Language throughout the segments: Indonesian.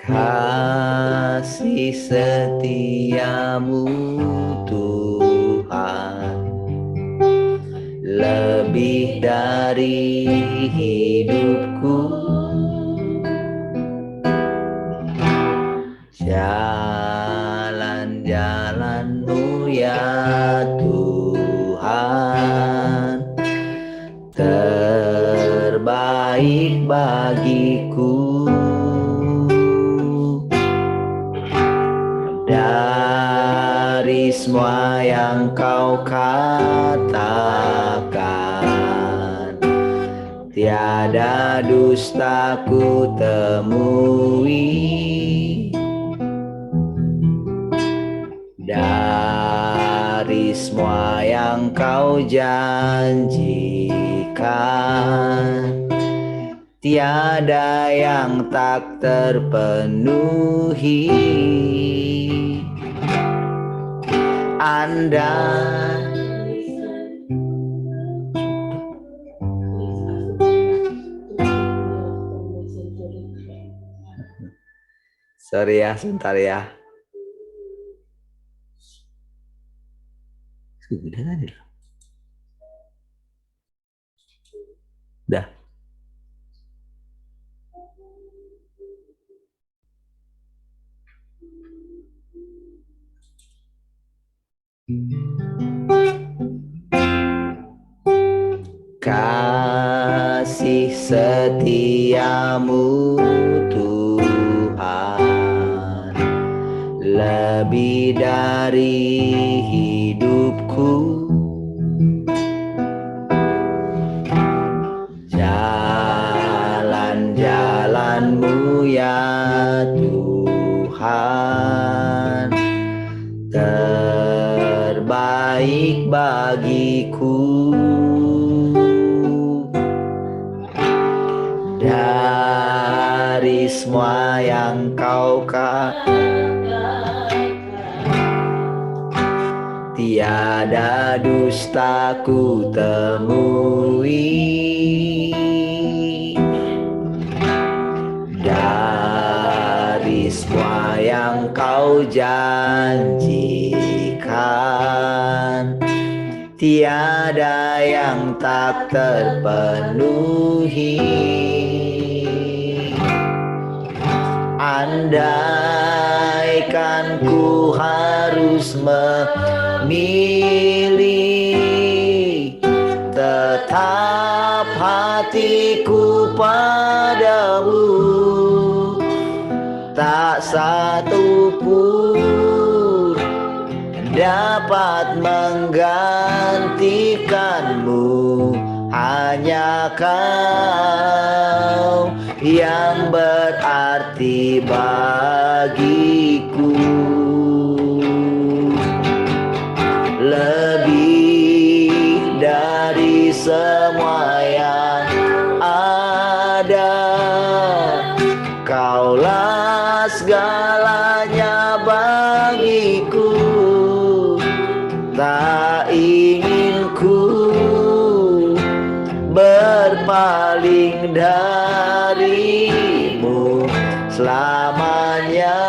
Kasih setiamu Tuhan lebih dari hidupku. Jalan-jalan-Mu ya Tuhan terbaik bagiku. Dari semua yang Kau katakan, tiada dusta ku temui. Dari semua yang Kau janjikan, tiada yang tak terpenuhi. Sorry ya, sebentar ya. Sudah tadi. Udah. Kasih setiamu Tuhan lebih dari hidupku. Jalan-jalan-Mu ya Tuhan terbaik bagiku. Dari semua yang Kau katakan, tiada dusta ku temui. Dari semua yang Kau janjikan, tiada yang tak terpenuhi. Andaikan ku harus memilih, tetap hatiku padamu, tak satu pun dapat menggantikanmu. Hanya Kau yang berarti bagiku. Lebih dari semua yang ada, Kaulah segalanya bagiku. Tak ingin ku berpaling darimu selamanya.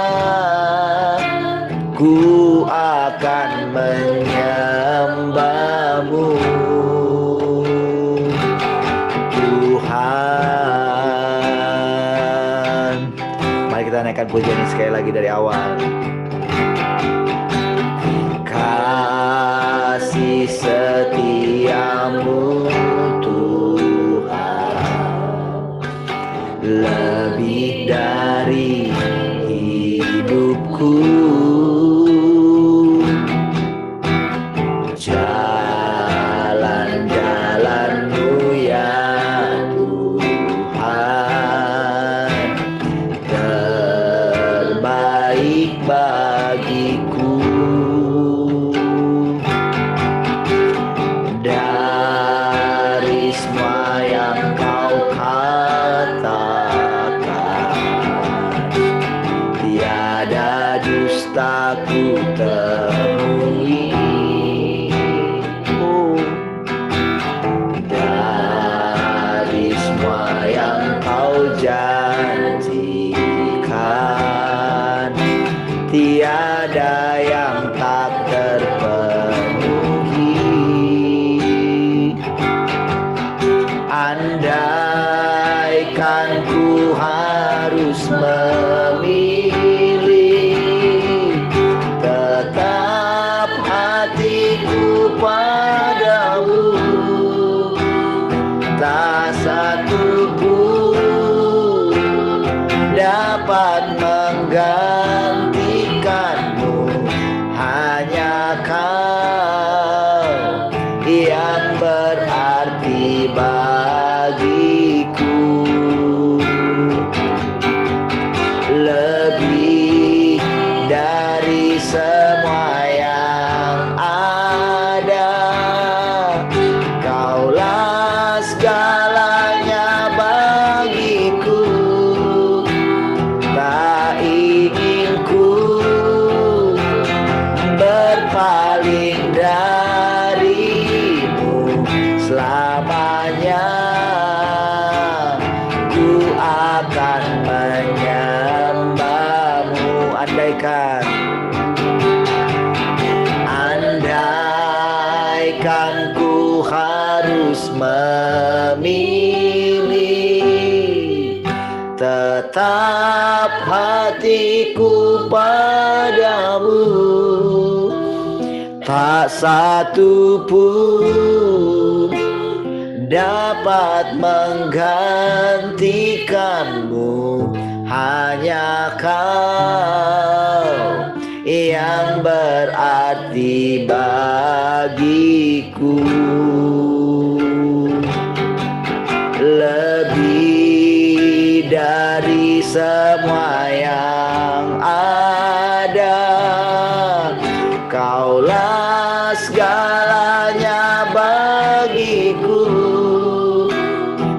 Ku akan menyembah-Mu Tuhan. Mari kita naikkan pujian ini sekali lagi dari awal. Kasih setiamu Tuhan lebih dari hidupku. Jalan-jalan-Mu ya Tuhan terbaik bagiku. Dari semua yang Kau katakan, tiada dusta ku temui. Dari semua yang Kau janjikan, dapat menggantikanmu, hanya Kau yang berarti bagiku. Lebih dari semua yang ada, Kaulah segalanya bagiku. Tak ingin ku berpaling darimu selamanya. Ku akan menyembahmu. Andaikan ku harus memilih, tetap hatiku padamu. Tak satu pun dapat menggantikanmu, hanya Kau yang berarti bagiku. Lebih dari semua yang ada, Kaulah segalanya bagiku.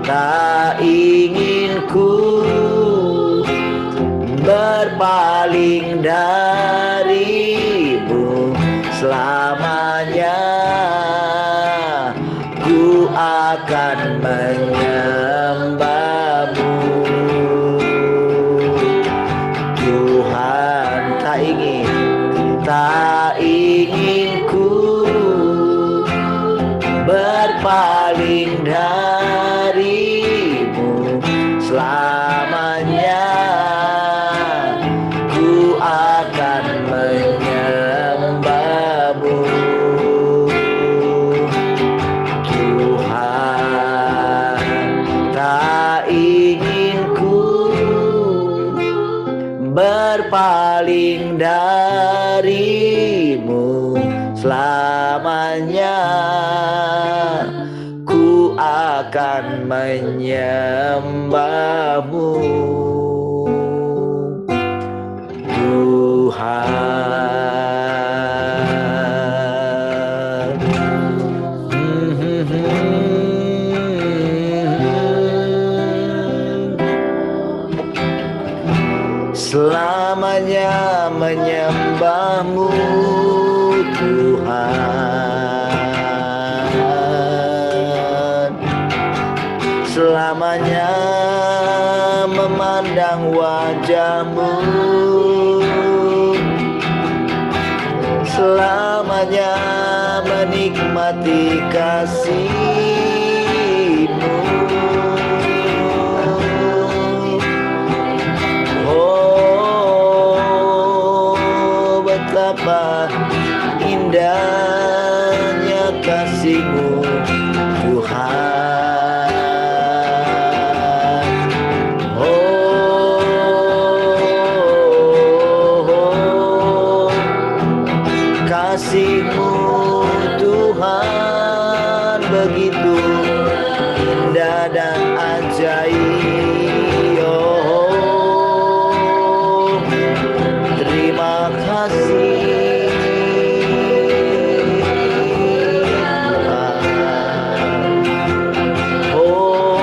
Tak ingin ku berpaling darimu selamanya. Ku akan menyembahmu. Tuhan, tak ingin ku berpaling darimu selamanya. Ku akan menyembahmu. Tuhan, tak ingin ku berpaling darimu selamanya. Ku akan menyembahmu. Tuhan, selamanya menyembahmu Tuhan. Selamanya memandang wajah-Mu, selamanya menikmati kasih-Mu. Oh, betapa indahnya kasih-Mu Tuhan. Kasih-Mu Tuhan begitu indah dan ajaib. Oh, terima kasih Tuhan. Oh,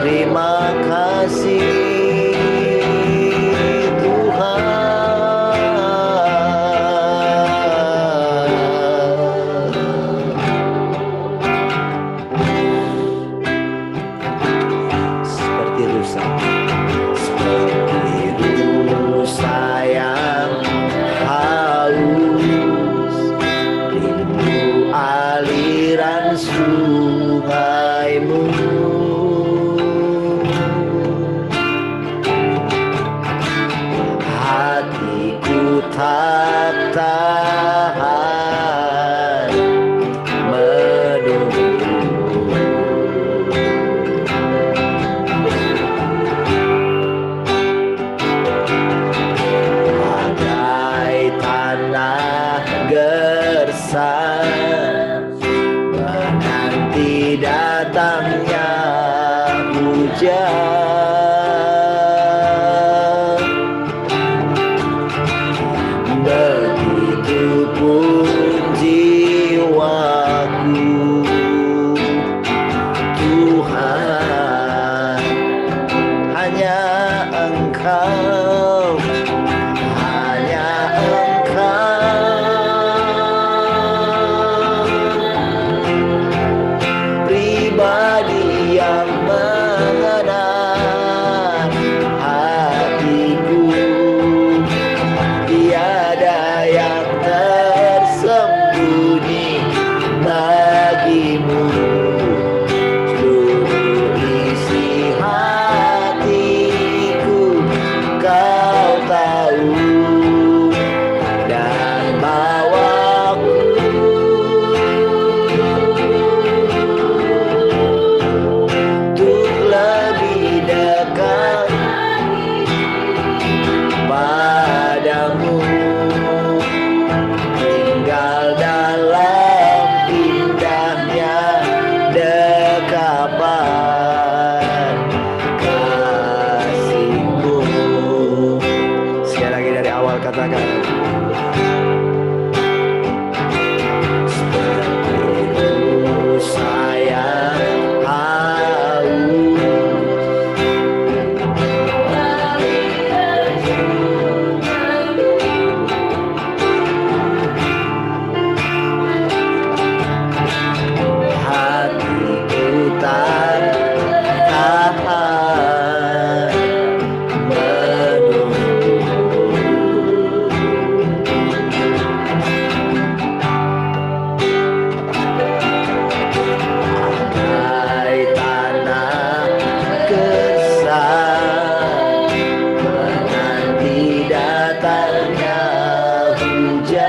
terima kasih sungai-Mu. Hatiku tak tahan menunggu saja. Begitupun jiwaku, Tuhan, hanya Engkau, hanya Engkau, pribadi yang mengenal hatiku. Tiada yang tersembunyi bagimu. Seluruh isi hatiku Kau tahu, dan bawaku untuk lebih dekat padamu, tinggal dalam indahnya dekapan kasih-Mu. Sekali lagi dari awal katakan, seperti saya hatiku tak tahan menunggu. Andai tanah gersang menanti datangnya hujan,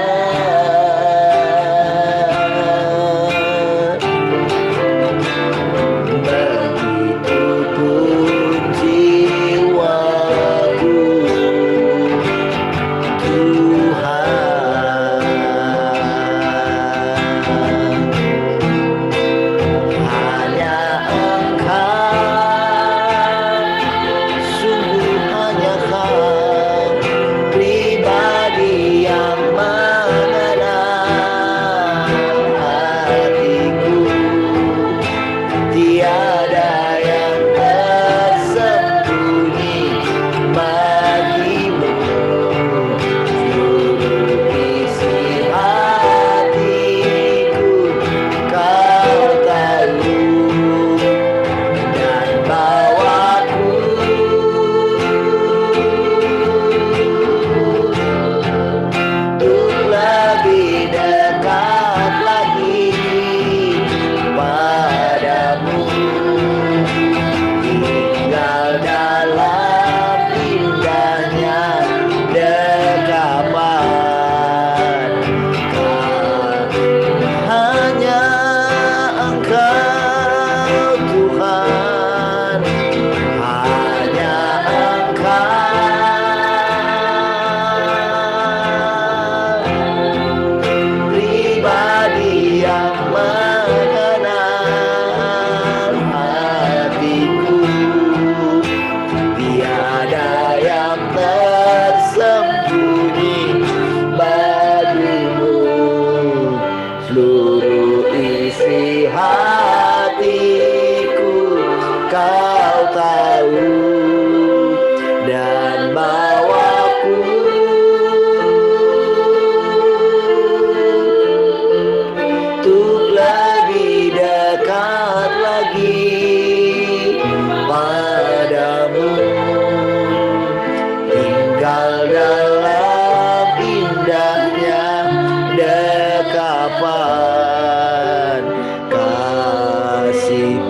begitupun jiwaku, Tuhan, hanya Engkau, sungguh hanya Kau, pribadi yang mengenal hatiku. Tiada yang tersembunyi bagimu. Seluruh isi hatiku Kau tahu, dan bawaku untuk lebih dekat lagi padamu, tinggal dalam indahnya dekapan. Hanya Engkau, Tuhan, hanya Engkau, pribadi yang mengenal hatiku. Tiada yang tersembunyi bagimu. Seluruh isi hatiku Kau tahu, dan bawaku untuk lebih dekat lagi padamu, tinggal dalam indahnya dekapan kasih.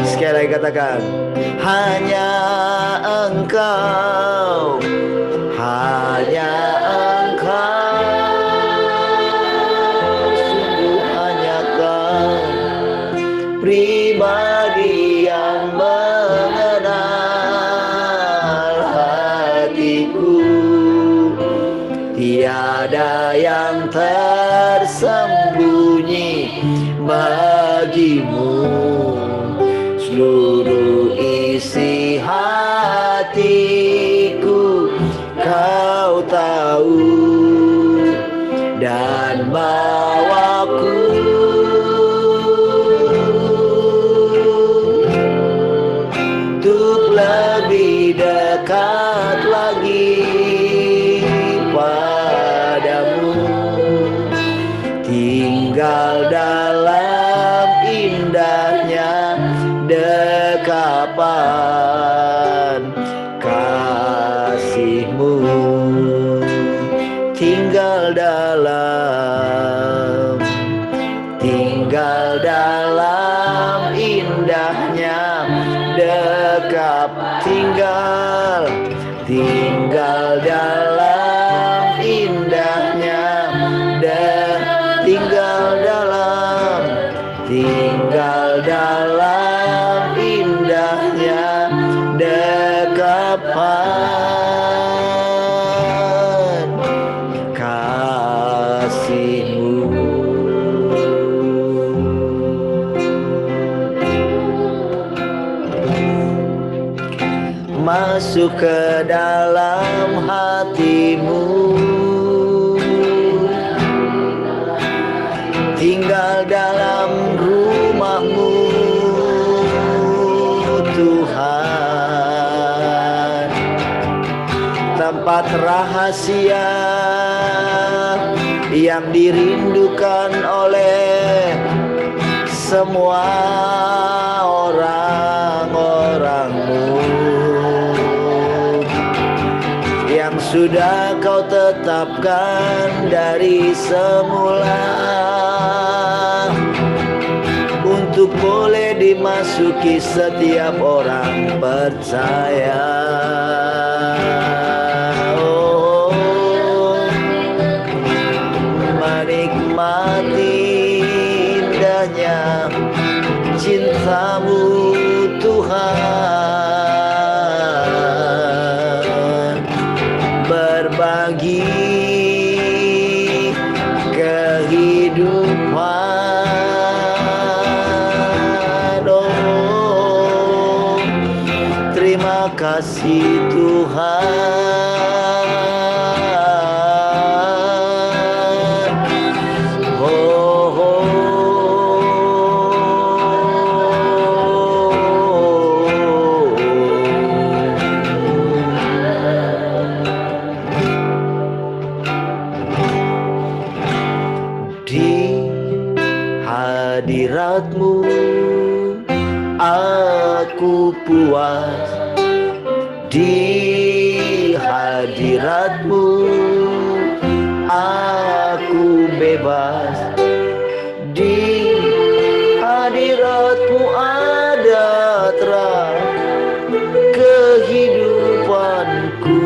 Sekali lagi katakan, hanya Engkau, hanya Engkau, sungguh hanya Kau, pribadi yang mengenal hatiku. Tiada yang tersembunyi bagimu. Seluruh isi tinggal dalam indahnya dekapan kasih-Mu, tinggal dalam indahnya dekap, tinggal dalam indahnya tinggal dalam indahnya dekapan kasih-Mu. Masuk ke dalam hati-Mu, tinggal dalam rumah-Mu Tuhan, tempat rahasia yang dirindukan oleh semua orang-orang-Mu yang sudah Kau tetapkan dari semula untuk boleh dimasuki setiap orang percaya. Oh, menikmati indahnya cinta-Mu Tuhan, berbagi kehidupan. Oh, terima kasih Tuhan. Di hadirat-Mu aku puas, di hadirat-Mu aku bebas, di hadirat-Mu ada terang kehidupanku,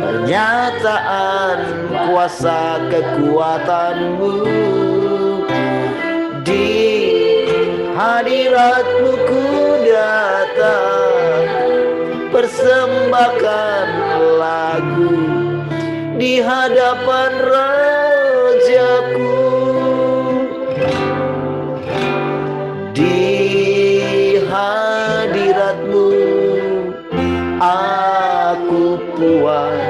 pernyataan kuasa kekuatan-Mu. Di hadirat-Mu ku datang, persembahkan lagu di hadapan Rajaku. Di hadirat-Mu aku puas,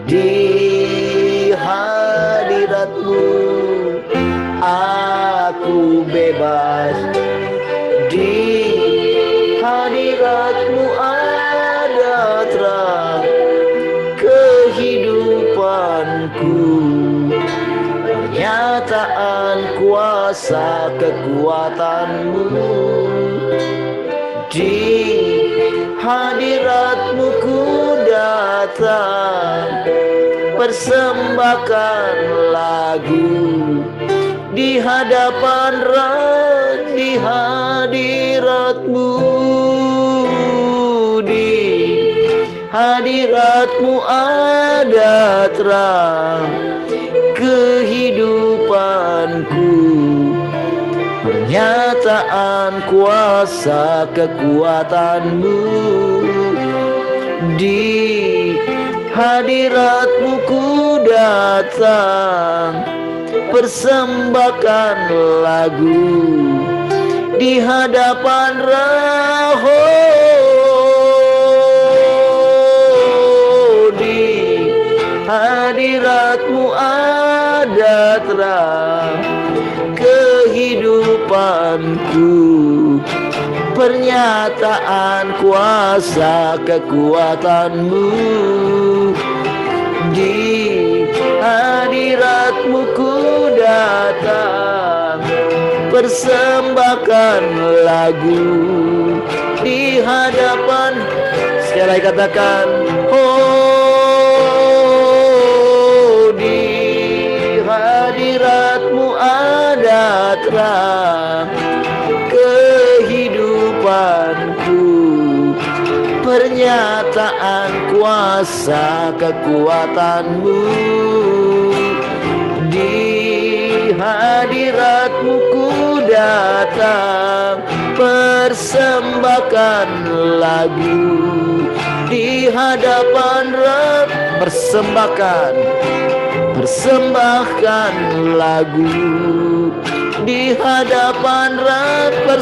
di hadirat-Mu aku bebas, di hadirat-Mu ada terang kehidupanku, pernyataan kuasa kekuatan-Mu. Di hadirat-Mu ku datang, persembahkan lagu di hadapan di hadirat-Mu. Di hadirat-Mu ada terang kehidupanku, pernyataan kuasa kekuatan-Mu. Di hadirat-Mu ku datang, persembahkan lagu di hadapan di hadirat-Mu ada terang kehidupanku, pernyataan kuasa kekuatan-Mu. Di hadirat-Mu ku persembahkan lagu di hadapan. Sekali lagi katakan, oh di hadiratmu ada terang kehidupanku, pernyataan kuasa kekuatanmu. Di hadiratmu ku datang, persembahkan lagu di hadapan Rabb, persembahkan lagu di hadapan Rabb,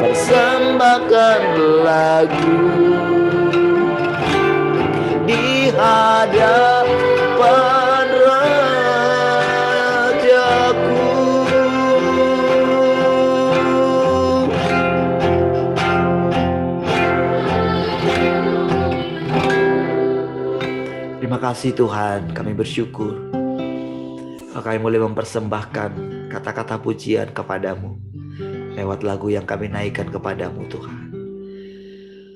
persembahkan lagu di hadapan Rajaku. Terima kasih Tuhan, kami bersyukur kami boleh mempersembahkan kata-kata pujian kepadamu lewat lagu yang kami naikkan kepadamu Tuhan.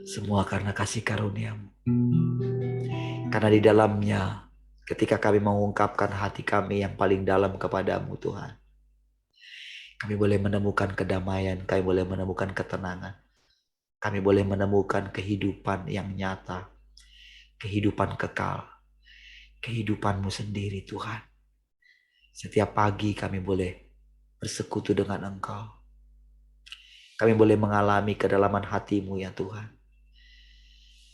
Semua karena kasih karuniamu. Karena di dalamnya ketika kami mengungkapkan hati kami yang paling dalam kepadamu Tuhan, kami boleh menemukan kedamaian, kami boleh menemukan ketenangan, kami boleh menemukan kehidupan yang nyata, kehidupan kekal, kehidupanmu sendiri Tuhan. Setiap pagi kami boleh bersekutu dengan Engkau. Kami boleh mengalami kedalaman hatimu ya Tuhan.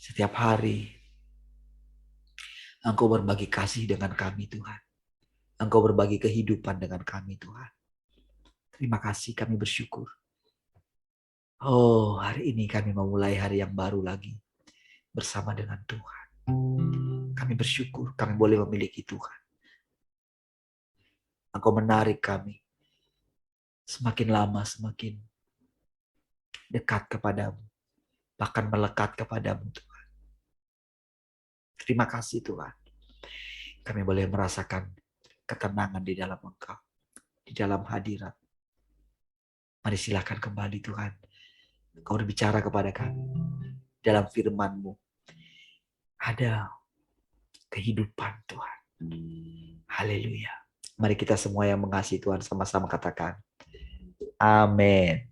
Setiap hari Engkau berbagi kasih dengan kami Tuhan. Engkau berbagi kehidupan dengan kami Tuhan. Terima kasih, kami bersyukur. Oh, hari ini kami memulai hari yang baru lagi bersama dengan Tuhan. Kami bersyukur kami boleh memiliki Tuhan. Engkau menarik kami semakin lama semakin dekat kepadamu, bahkan melekat kepadamu Tuhan. Terima kasih Tuhan. Kami boleh merasakan ketenangan di dalam Engkau, di dalam hadirat. Mari silakan kembali Tuhan. Engkau berbicara kepada kami. Dalam firman-Mu ada kehidupan Tuhan. Haleluya. Mari kita semua yang mengasihi Tuhan sama-sama katakan amin.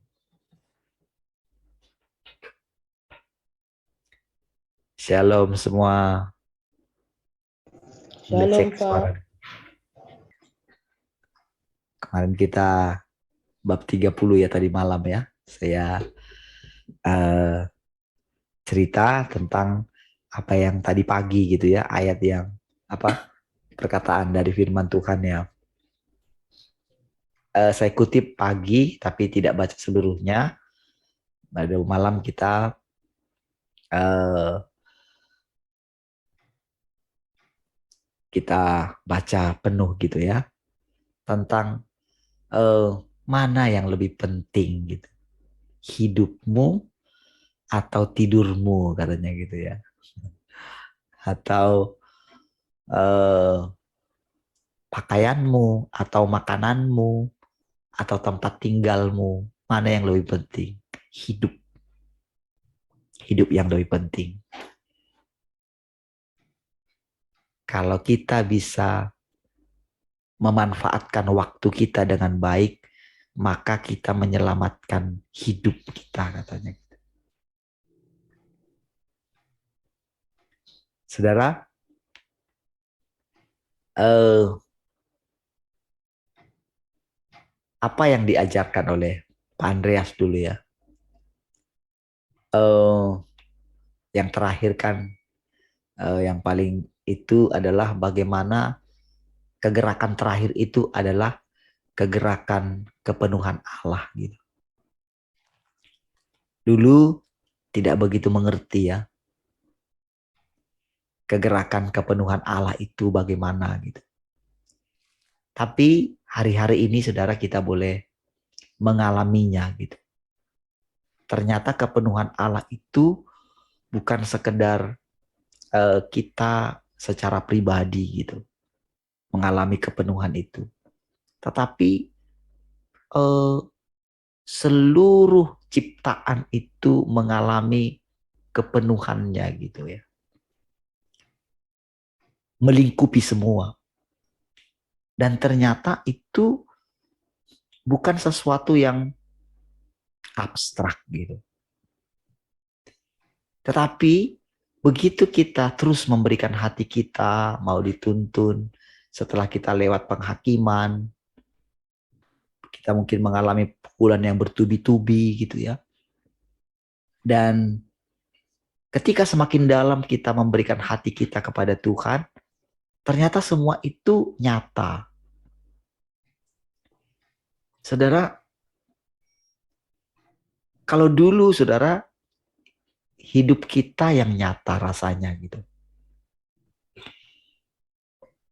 Shalom semua. Shalom Pak. Kemarin kita bab 30 ya tadi malam ya. Saya cerita tentang apa yang tadi pagi gitu ya, ayat yang perkataan dari firman Tuhan ya. Saya kutip pagi tapi tidak baca seluruhnya. Pada malam kita baca penuh gitu ya, tentang mana yang lebih penting gitu, hidupmu atau tidurmu katanya gitu ya, atau pakaianmu atau makananmu atau tempat tinggalmu, mana yang lebih penting? Hidup yang lebih penting. Kalau kita bisa memanfaatkan waktu kita dengan baik, maka kita menyelamatkan hidup kita katanya. Saudara, apa yang diajarkan oleh Pak Andreas dulu ya? Yang terakhir kan, yang paling itu adalah bagaimana kegerakan terakhir itu adalah kegerakan kepenuhan Allah gitu. Dulu tidak begitu mengerti ya, kegerakan kepenuhan Allah itu bagaimana gitu. Tapi hari-hari ini saudara kita boleh mengalaminya gitu. Ternyata kepenuhan Allah itu bukan sekedar kita secara pribadi gitu mengalami kepenuhan itu, tetapi eh, seluruh ciptaan itu mengalami kepenuhannya gitu ya. Melingkupi semua. Dan ternyata itu bukan sesuatu yang abstrak gitu. Tetapi begitu kita terus memberikan hati kita mau dituntun, setelah kita lewat penghakiman, kita mungkin mengalami pukulan yang bertubi-tubi gitu ya. Dan ketika semakin dalam kita memberikan hati kita kepada Tuhan, ternyata semua itu nyata. Saudara, kalau dulu saudara, hidup kita yang nyata rasanya gitu.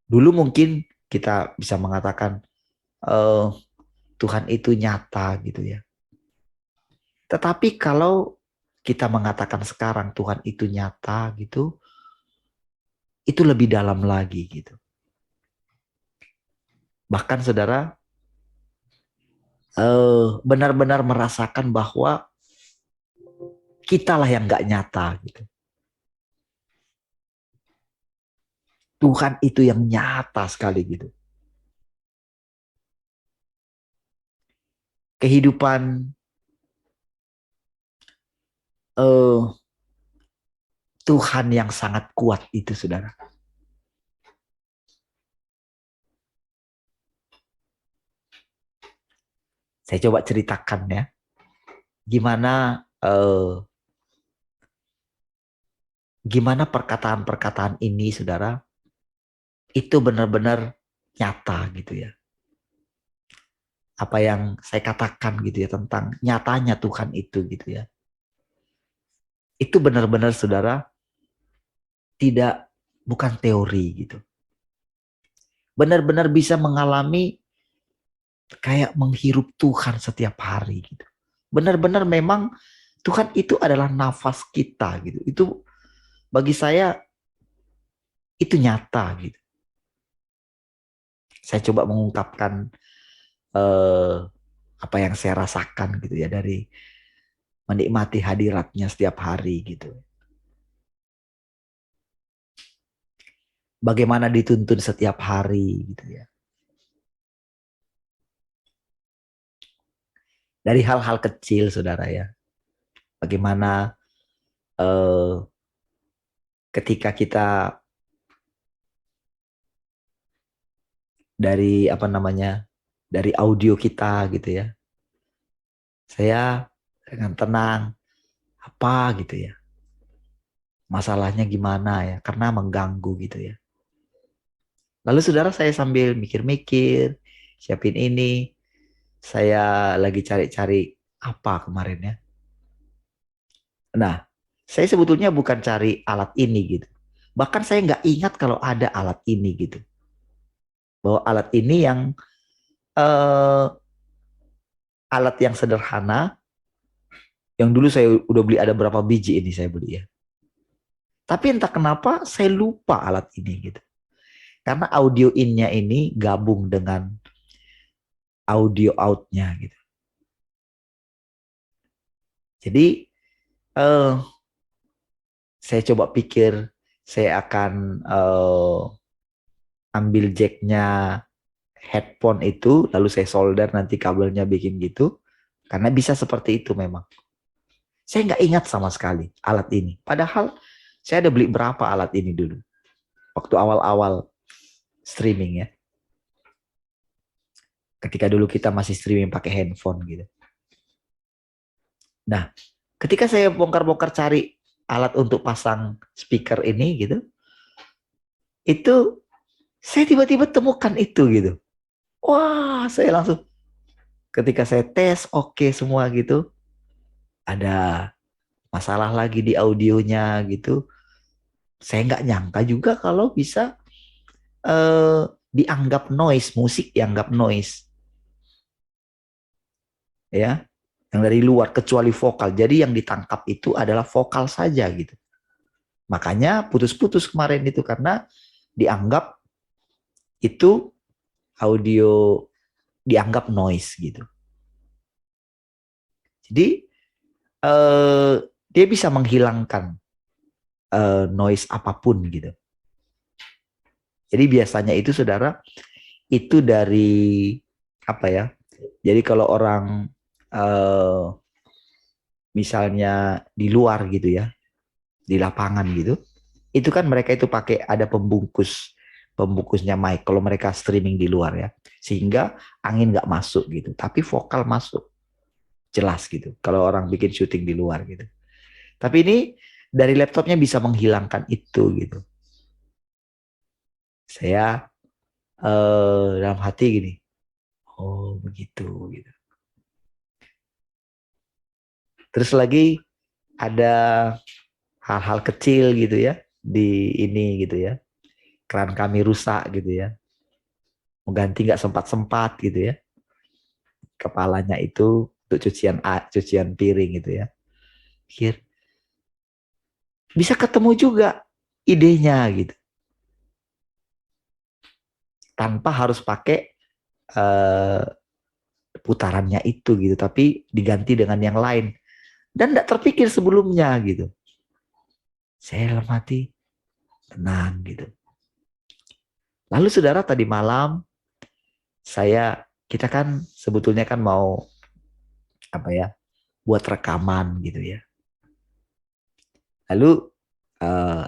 Dulu mungkin kita bisa mengatakan Tuhan itu nyata gitu ya. Tetapi kalau kita mengatakan sekarang Tuhan itu nyata gitu, itu lebih dalam lagi gitu. Bahkan saudara benar-benar merasakan bahwa kitalah yang gak nyata gitu. Tuhan itu yang nyata sekali gitu. Kehidupan Tuhan yang sangat kuat itu saudara. Saya coba ceritakan ya. Gimana perkataan-perkataan ini saudara itu benar-benar nyata gitu ya. Apa yang saya katakan gitu ya tentang nyatanya Tuhan itu gitu ya. Itu benar-benar saudara bukan teori gitu. Benar-benar bisa mengalami kayak menghirup Tuhan setiap hari gitu. Benar-benar memang Tuhan itu adalah nafas kita gitu. Itu bagi saya itu nyata gitu. Saya coba mengungkapkan apa yang saya rasakan gitu ya dari menikmati hadiratnya setiap hari gitu. Bagaimana dituntun setiap hari gitu ya. Dari hal-hal kecil saudara ya. Bagaimana ketika kita dari dari audio kita gitu ya. Saya dengan tenang apa gitu ya. Masalahnya gimana ya, karena mengganggu gitu ya. Lalu saudara saya sambil mikir-mikir, siapin ini, saya lagi cari-cari apa kemarin ya. Nah, saya sebetulnya bukan cari alat ini gitu. Bahkan saya nggak ingat kalau ada alat ini gitu. Bahwa alat ini yang alat yang sederhana, yang dulu saya udah beli ada berapa biji ini saya beli ya. Tapi entah kenapa saya lupa alat ini gitu. Karena audio in-nya ini gabung dengan audio out-nya gitu. Jadi saya coba pikir saya akan ambil jacknya headphone itu, lalu saya solder nanti kabelnya bikin gitu. Karena bisa seperti itu memang. Saya nggak ingat sama sekali alat ini. Padahal saya ada beli berapa alat ini dulu. Waktu awal-awal streaming ya. Ketika dulu kita masih streaming pakai handphone gitu. Nah, ketika saya bongkar-bongkar cari alat untuk pasang speaker ini gitu, itu saya tiba-tiba temukan itu gitu. Wah, saya langsung ketika saya tes oke semua gitu, ada masalah lagi di audionya gitu. Saya nggak nyangka juga kalau bisa dianggap noise, musik dianggap noise. Ya, yang dari luar kecuali vokal. Jadi yang ditangkap itu adalah vokal saja gitu. Makanya putus-putus kemarin itu karena dianggap itu audio dianggap noise gitu. Jadi dia bisa menghilangkan noise apapun gitu. Jadi biasanya itu saudara, itu dari apa ya? Jadi kalau orang misalnya di luar gitu ya, di lapangan gitu, itu kan mereka itu pakai ada pembungkusnya mic kalau mereka streaming di luar ya, sehingga angin nggak masuk gitu, tapi vokal masuk jelas gitu. Kalau orang bikin syuting di luar gitu. Tapi ini dari laptopnya bisa menghilangkan itu gitu. Saya dalam hati gini, oh begitu gitu. Terus lagi ada hal-hal kecil gitu ya di ini gitu ya. Keran kami rusak gitu ya. Mau ganti nggak sempat-sempat gitu ya. Kepalanya itu untuk cucian piring gitu ya. Pikir bisa ketemu juga idenya gitu. Tanpa harus pakai uh, putarannya itu gitu, tapi diganti dengan yang lain dan tidak terpikir sebelumnya gitu. Saya dalam hati tenang gitu. Lalu saudara, tadi malam kita kan sebetulnya kan mau apa ya, buat rekaman gitu ya. Lalu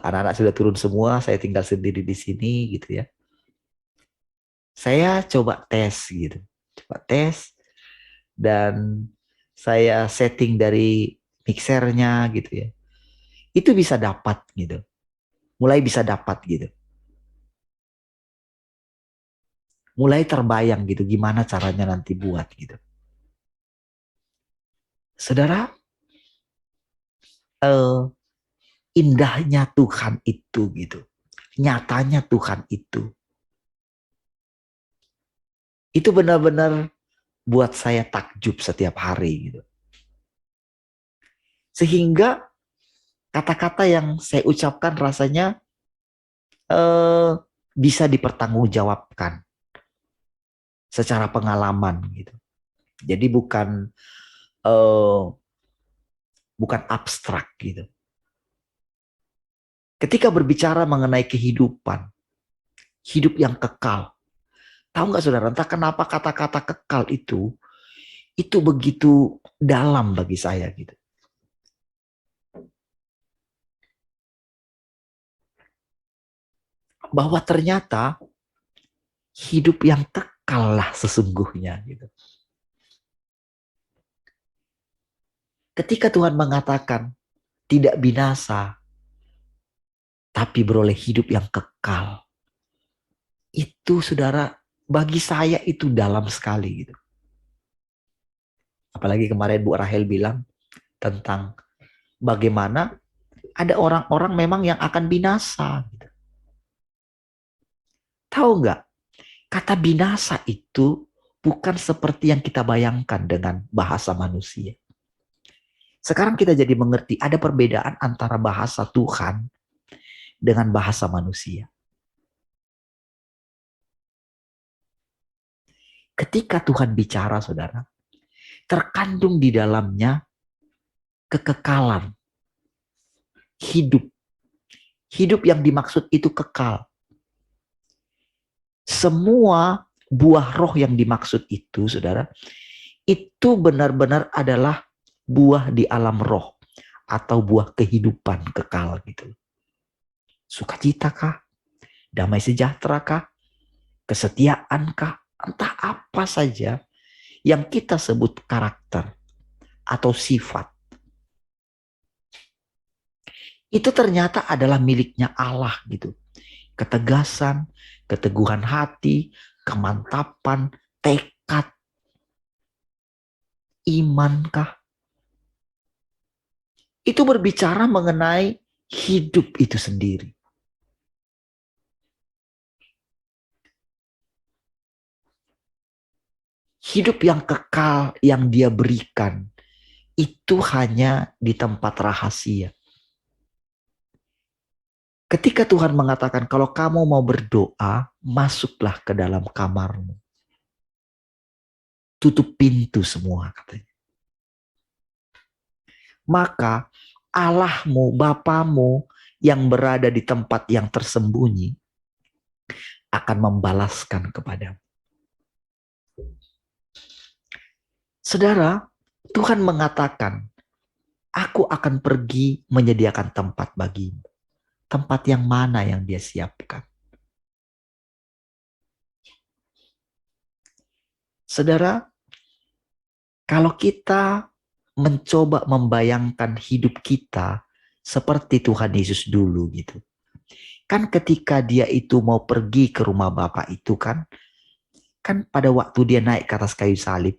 anak-anak sudah turun semua, saya tinggal sendiri di sini gitu ya. Saya coba tes gitu, coba tes, dan saya setting dari mixernya gitu ya. Itu bisa dapat gitu, mulai bisa dapat gitu, mulai terbayang gitu gimana caranya nanti buat gitu. Saudara, eh, indahnya Tuhan itu gitu, nyatanya Tuhan itu benar-benar buat saya takjub setiap hari gitu. Sehingga kata-kata yang saya ucapkan rasanya bisa dipertanggungjawabkan secara pengalaman gitu. Jadi eh, bukan abstrak gitu. Ketika berbicara mengenai kehidupan, hidup yang kekal, tahu nggak saudara, entah kenapa kata-kata kekal itu begitu dalam bagi saya gitu. Bahwa ternyata hidup yang kekal lah sesungguhnya gitu. Ketika Tuhan mengatakan tidak binasa, tapi beroleh hidup yang kekal, itu saudara, bagi saya itu dalam sekali gitu. Apalagi kemarin Bu Rahel bilang tentang bagaimana ada orang-orang memang yang akan binasa gitu. Tahu nggak, kata binasa itu bukan seperti yang kita bayangkan dengan bahasa manusia. Sekarang kita jadi mengerti ada perbedaan antara bahasa Tuhan dengan bahasa manusia. Ketika Tuhan bicara, saudara, terkandung di dalamnya kekekalan, hidup. Hidup yang dimaksud itu kekal. Semua buah roh yang dimaksud itu, saudara, itu benar-benar adalah buah di alam roh atau buah kehidupan kekal gitu. Sukacita kah? Damai sejahtera kah? Kesetiaan kah? Entah apa saja yang kita sebut karakter atau sifat. Itu ternyata adalah miliknya Allah gitu. Ketegasan, keteguhan hati, kemantapan, tekad, imankah? Itu berbicara mengenai hidup itu sendiri. Hidup yang kekal yang dia berikan itu hanya di tempat rahasia. Ketika Tuhan mengatakan kalau kamu mau berdoa, masuklah ke dalam kamarmu. Tutup pintu semua katanya. maka Allahmu, Bapamu yang berada di tempat yang tersembunyi akan membalaskan kepadamu. Saudara, Tuhan mengatakan, aku akan pergi menyediakan tempat bagimu. Tempat yang mana yang Dia siapkan? Saudara, kalau kita mencoba membayangkan hidup kita seperti Tuhan Yesus dulu gitu. Kan ketika Dia itu mau pergi ke rumah Bapa itu kan pada waktu Dia naik ke atas kayu salib,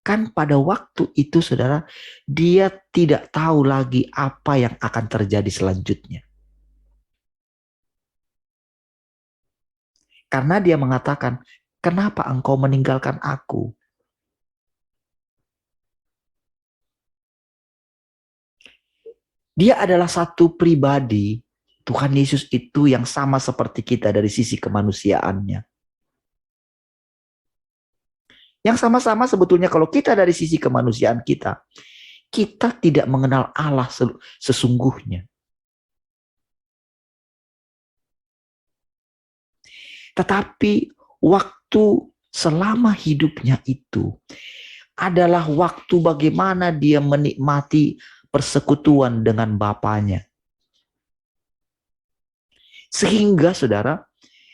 kan pada waktu itu saudara, Dia tidak tahu lagi apa yang akan terjadi selanjutnya. Karena Dia mengatakan, kenapa engkau meninggalkan aku? Dia adalah satu pribadi, Tuhan Yesus itu yang sama seperti kita dari sisi kemanusiaannya. Yang sama-sama sebetulnya kalau kita dari sisi kemanusiaan kita tidak mengenal Allah sesungguhnya. Tetapi waktu selama hidupnya itu adalah waktu bagaimana Dia menikmati persekutuan dengan Bapanya. Sehingga saudara,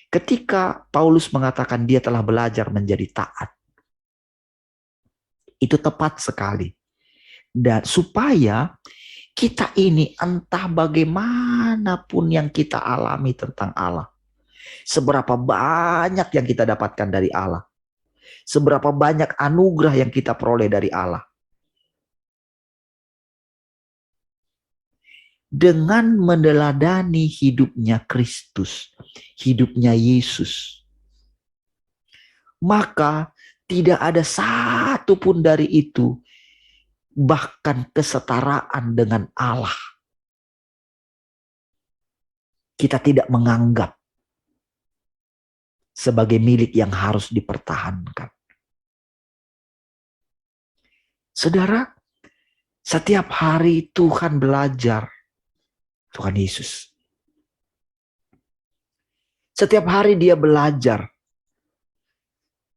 ketika Paulus mengatakan dia telah belajar menjadi taat, itu tepat sekali. Dan supaya kita ini entah bagaimanapun yang kita alami tentang Allah, seberapa banyak yang kita dapatkan dari Allah, seberapa banyak anugerah yang kita peroleh dari Allah, dengan meneladani hidupnya Kristus, hidupnya Yesus, maka tidak ada satu pun dari itu, bahkan kesetaraan dengan Allah, kita tidak menganggap sebagai milik yang harus dipertahankan. Saudara, setiap hari Tuhan belajar, Tuhan Yesus. Setiap hari Dia belajar,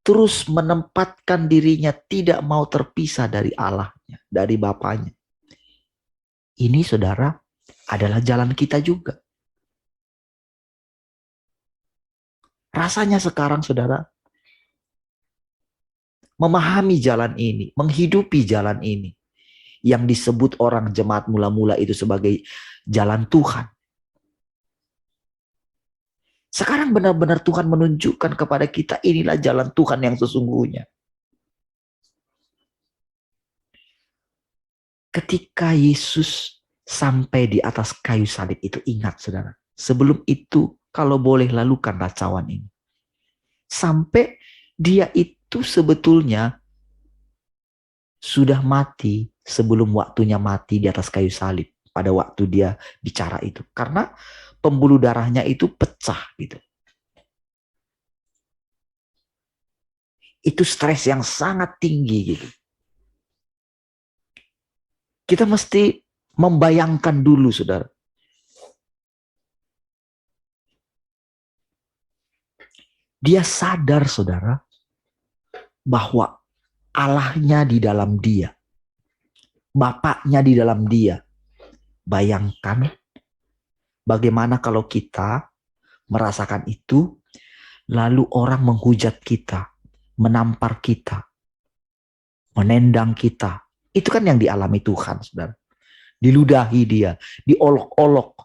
terus menempatkan dirinya tidak mau terpisah dari Allahnya, dari Bapanya. Ini saudara adalah jalan kita juga. Rasanya sekarang saudara, memahami jalan ini, menghidupi jalan ini, yang disebut orang jemaat mula-mula itu sebagai jalan Tuhan. Sekarang benar-benar Tuhan menunjukkan kepada kita inilah jalan Tuhan yang sesungguhnya. Ketika Yesus sampai di atas kayu salib itu, ingat saudara, sebelum itu kalau boleh lalukanlah cawan ini. Sampai Dia itu sebetulnya sudah mati sebelum waktunya mati di atas kayu salib pada waktu Dia bicara itu. Karena pembuluh darahnya itu pecah gitu. Itu stres yang sangat tinggi gitu. Kita mesti membayangkan dulu saudara. Dia sadar saudara bahwa Allahnya di dalam dia. Bapaknya di dalam dia. Bayangkan bagaimana kalau kita merasakan itu, lalu orang menghujat kita, menampar kita, menendang kita. Itu kan yang dialami Tuhan, saudara. Diludahi dia, diolok-olok,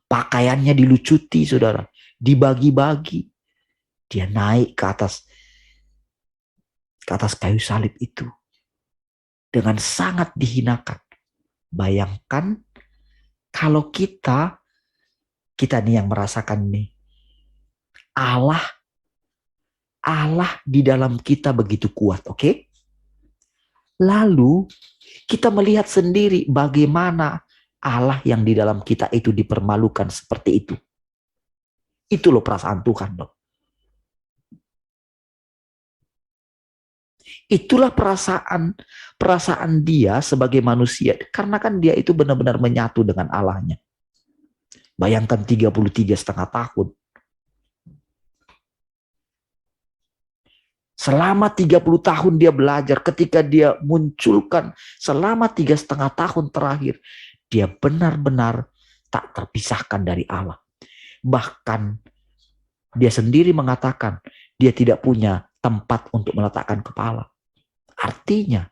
pakaiannya dilucuti, saudara. Dibagi-bagi. Dia naik ke atas kayu salib itu. Dengan sangat dihinakan. Bayangkan kalau kita nih yang merasakan nih, Allah di dalam kita begitu kuat, oke? Lalu kita melihat sendiri bagaimana Allah yang di dalam kita itu dipermalukan seperti itu. Itu loh perasaan Tuhan loh. Itulah perasaan dia sebagai manusia. Karena kan dia itu benar-benar menyatu dengan Allahnya. Bayangkan 33,5 tahun. Selama 30 tahun dia belajar, ketika dia munculkan selama 3,5 tahun terakhir, dia benar-benar tak terpisahkan dari Allah. Bahkan dia sendiri mengatakan dia tidak punya tempat untuk meletakkan kepala. Artinya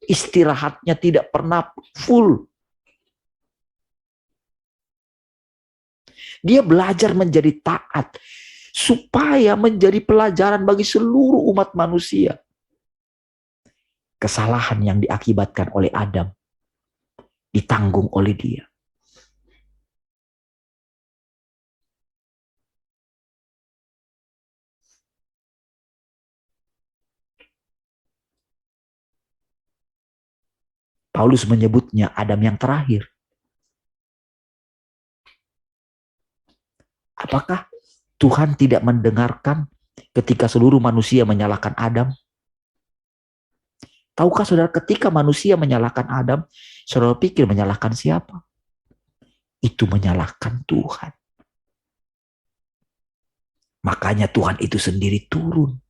istirahatnya tidak pernah full. Dia belajar menjadi taat supaya menjadi pelajaran bagi seluruh umat manusia. Kesalahan yang diakibatkan oleh Adam ditanggung oleh dia. Paulus menyebutnya Adam yang terakhir. Apakah Tuhan tidak mendengarkan ketika seluruh manusia menyalahkan Adam? Tahukah saudara, ketika manusia menyalahkan Adam, saudara pikir menyalahkan siapa? Itu menyalahkan Tuhan. Makanya Tuhan itu sendiri turun.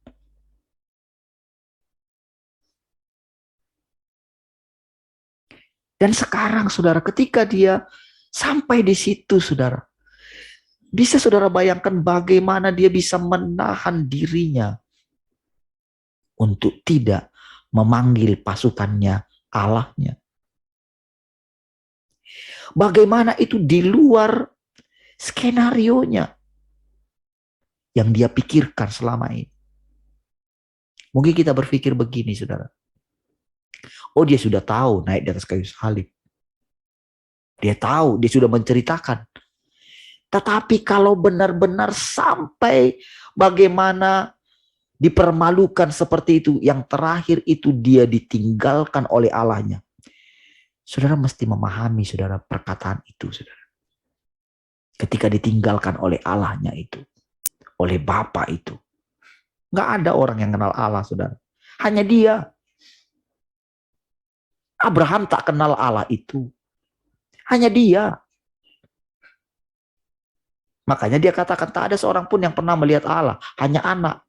Dan sekarang saudara, ketika dia sampai di situ saudara, bisa saudara bayangkan bagaimana dia bisa menahan dirinya untuk tidak memanggil pasukannya Allahnya. Bagaimana itu di luar skenarionya yang dia pikirkan selama ini. Mungkin kita berpikir begini saudara. Oh, dia sudah tahu naik di atas kayu salib. Dia tahu, dia sudah menceritakan. Tetapi kalau benar-benar sampai bagaimana dipermalukan seperti itu, yang terakhir itu dia ditinggalkan oleh Allahnya. Saudara mesti memahami saudara perkataan itu saudara. Ketika ditinggalkan oleh Allahnya itu, oleh Bapa itu. Nggak ada orang yang kenal Allah saudara. Hanya dia. Abraham tak kenal Allah itu. Hanya dia. Makanya dia katakan tak ada seorang pun yang pernah melihat Allah. Hanya anak.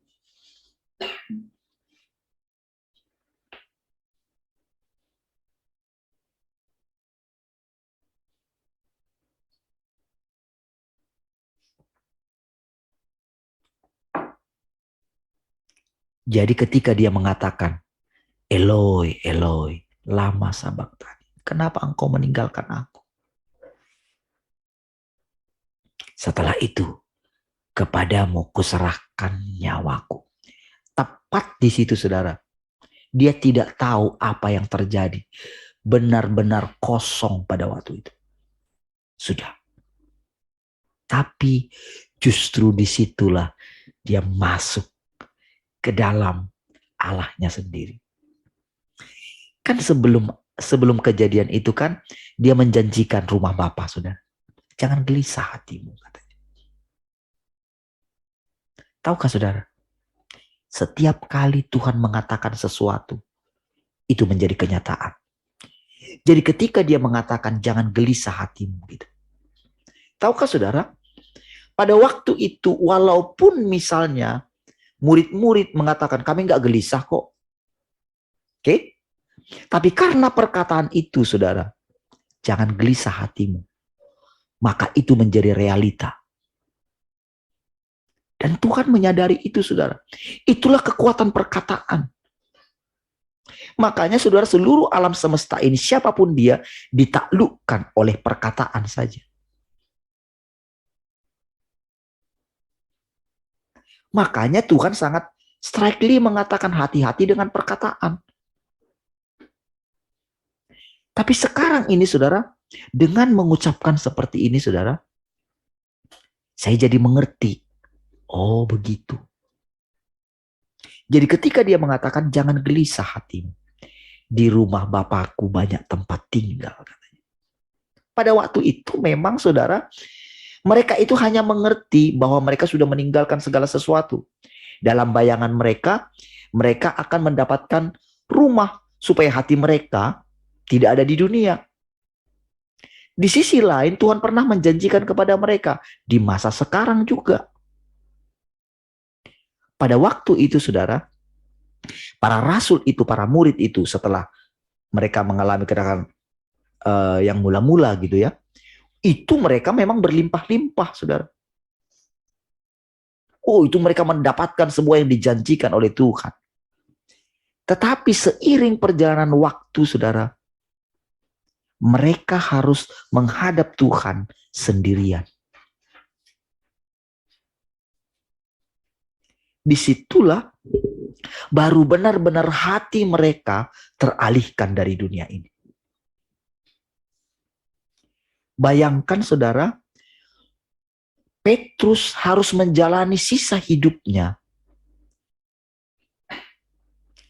Jadi ketika dia mengatakan, Eloi, Eloi, lama sabachthani. Kenapa engkau meninggalkan aku? Setelah itu, kepadamu kuserahkan nyawaku. Tepat di situ saudara. Dia tidak tahu apa yang terjadi. Benar-benar kosong pada waktu itu. Sudah. Tapi justru disitulah dia masuk ke dalam Allahnya sendiri. Kan sebelum kejadian itu kan dia menjanjikan rumah Bapa, saudara. Jangan gelisah hatimu, katanya. Tahukah saudara? Setiap kali Tuhan mengatakan sesuatu, itu menjadi kenyataan. Jadi ketika dia mengatakan jangan gelisah hatimu gitu. Tahukah saudara? Pada waktu itu walaupun misalnya murid-murid mengatakan kami nggak gelisah kok. Oke? Tapi karena perkataan itu saudara, jangan gelisah hatimu. Maka itu menjadi realita. Dan Tuhan menyadari itu saudara. Itulah kekuatan perkataan. Makanya saudara seluruh alam semesta ini siapapun dia ditaklukkan oleh perkataan saja. Makanya Tuhan sangat strictly mengatakan hati-hati dengan perkataan. Tapi sekarang ini saudara, dengan mengucapkan seperti ini saudara, saya jadi mengerti. Oh begitu. Jadi ketika dia mengatakan jangan gelisah hatimu. Di rumah Bapakku banyak tempat tinggal. Katanya. Pada waktu itu memang saudara, mereka itu hanya mengerti bahwa mereka sudah meninggalkan segala sesuatu. Dalam bayangan mereka, Mereka akan mendapatkan rumah supaya hati mereka tidak ada di dunia. Di sisi lain, Tuhan pernah menjanjikan kepada mereka di masa sekarang juga. Pada waktu itu, saudara, para rasul itu, para murid itu, setelah mereka mengalami kedatangan yang mula-mula gitu ya, itu mereka memang berlimpah-limpah, saudara. Oh, itu mereka mendapatkan semua yang dijanjikan oleh Tuhan. Tetapi seiring perjalanan waktu, saudara, mereka harus menghadap Tuhan sendirian. Disitulah baru benar-benar hati mereka teralihkan dari dunia ini. Bayangkan, saudara, Petrus harus menjalani sisa hidupnya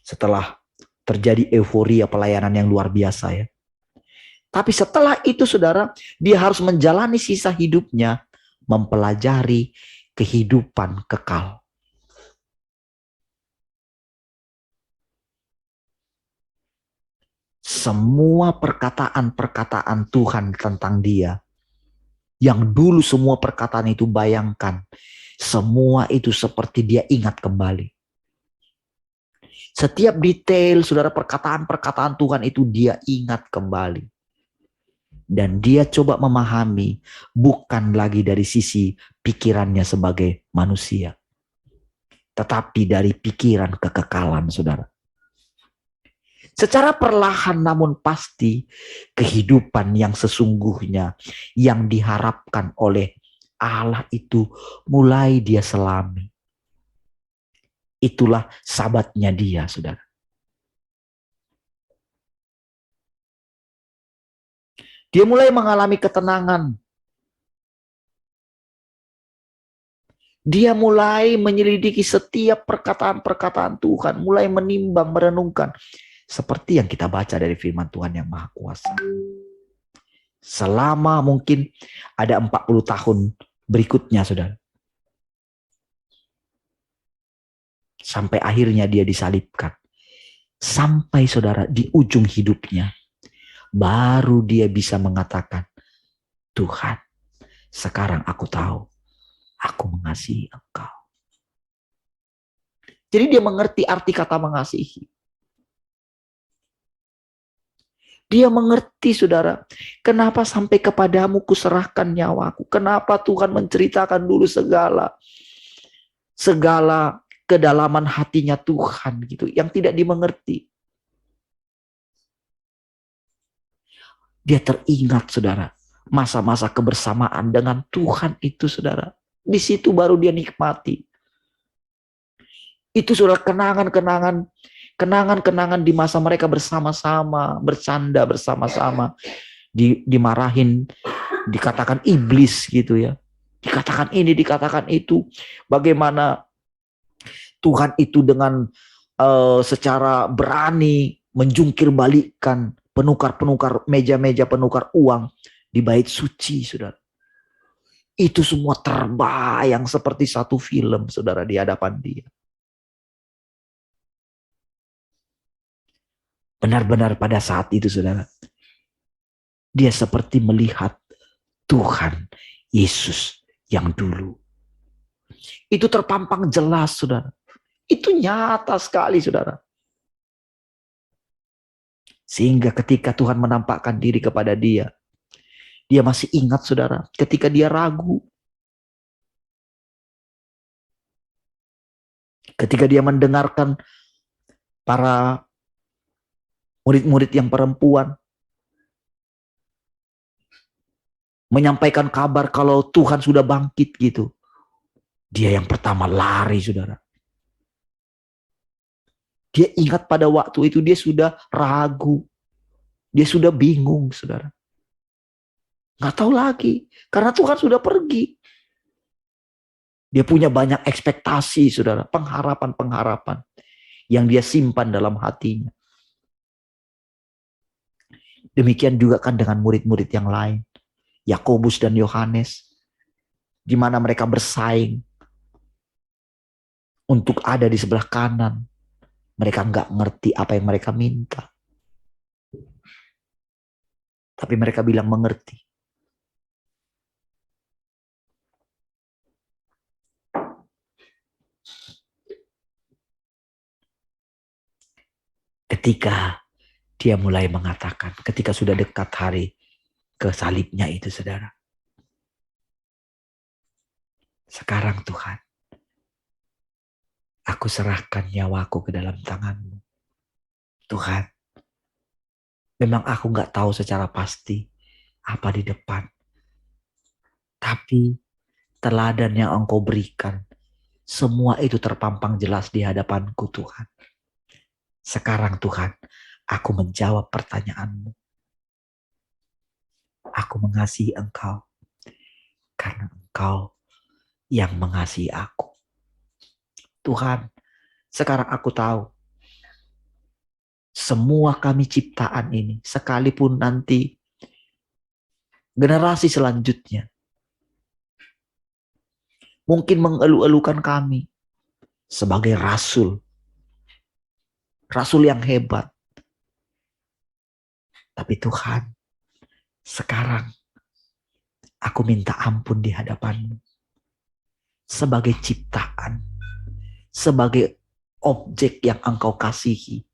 setelah terjadi euforia pelayanan yang luar biasa ya. Tapi setelah itu, saudara, dia harus menjalani sisa hidupnya mempelajari kehidupan kekal. Semua perkataan-perkataan Tuhan tentang dia, yang dulu semua perkataan itu bayangkan, semua itu seperti dia ingat kembali. Setiap detail, saudara, perkataan-perkataan Tuhan itu dia ingat kembali. Dan dia coba memahami bukan lagi dari sisi pikirannya sebagai manusia, tetapi dari pikiran kekekalan, saudara. Secara perlahan namun pasti, kehidupan yang sesungguhnya yang diharapkan oleh Allah itu mulai dia selami. Itulah sahabatnya dia, saudara. Dia mulai mengalami ketenangan. Dia mulai menyelidiki setiap perkataan-perkataan Tuhan, mulai menimbang, merenungkan. Seperti yang kita baca dari firman Tuhan yang Maha Kuasa. Selama mungkin ada 40 tahun berikutnya, saudara. Sampai akhirnya dia disalibkan. Sampai, saudara, di ujung hidupnya, baru dia bisa mengatakan, Tuhan, sekarang aku tahu, aku mengasihi Engkau. Jadi dia mengerti arti kata mengasihi. Dia mengerti, saudara, kenapa sampai kepadamu kuserahkan nyawaku. Kenapa Tuhan menceritakan dulu segala kedalaman hatinya Tuhan gitu, yang tidak dimengerti. Dia teringat, saudara, masa-masa kebersamaan dengan Tuhan itu, saudara. Di situ baru dia nikmati. Itu, saudara, kenangan-kenangan di masa mereka bersama-sama, bercanda bersama-sama, dimarahin, dikatakan iblis gitu ya, dikatakan ini, dikatakan itu, bagaimana Tuhan itu dengan secara berani menjungkir balikkan penukar-penukar, meja-meja penukar uang di bait suci, saudara. Itu semua terbayang seperti satu film, saudara, di hadapan dia. Benar-benar pada saat itu, saudara, dia seperti melihat Tuhan Yesus yang dulu. Itu terpampang jelas, saudara. Itu nyata sekali, saudara. Sehingga ketika Tuhan menampakkan diri kepada dia, dia masih ingat, saudara, ketika dia ragu. Ketika dia mendengarkan para murid-murid yang perempuan menyampaikan kabar kalau Tuhan sudah bangkit gitu. Dia yang pertama lari, saudara. Dia ingat pada waktu itu dia sudah ragu. Dia sudah bingung, saudara. Nggak tahu lagi. Karena Tuhan sudah pergi. Dia punya banyak ekspektasi, saudara. Pengharapan-pengharapan yang dia simpan dalam hatinya. Demikian juga kan dengan murid-murid yang lain. Yakobus dan Yohanes. Di mana mereka bersaing untuk ada di sebelah kanan. Mereka nggak ngerti apa yang mereka minta. Tapi mereka bilang mengerti. Ketika dia mulai mengatakan, ketika sudah dekat hari ke salibnya itu, saudara. Sekarang Tuhan, aku serahkan nyawaku ke dalam tangan-Mu. Tuhan, memang aku nggak tahu secara pasti apa di depan. Tapi teladan yang Engkau berikan, semua itu terpampang jelas di hadapanku Tuhan. Sekarang Tuhan, aku menjawab pertanyaan-Mu. Aku mengasihi Engkau karena Engkau yang mengasihi aku. Tuhan, sekarang aku tahu semua kami ciptaan ini, sekalipun nanti generasi selanjutnya mungkin mengeluh-elukan kami sebagai rasul yang hebat. Tapi Tuhan, sekarang aku minta ampun di hadapan-Mu. Sebagai ciptaan, sebagai objek yang Engkau kasihi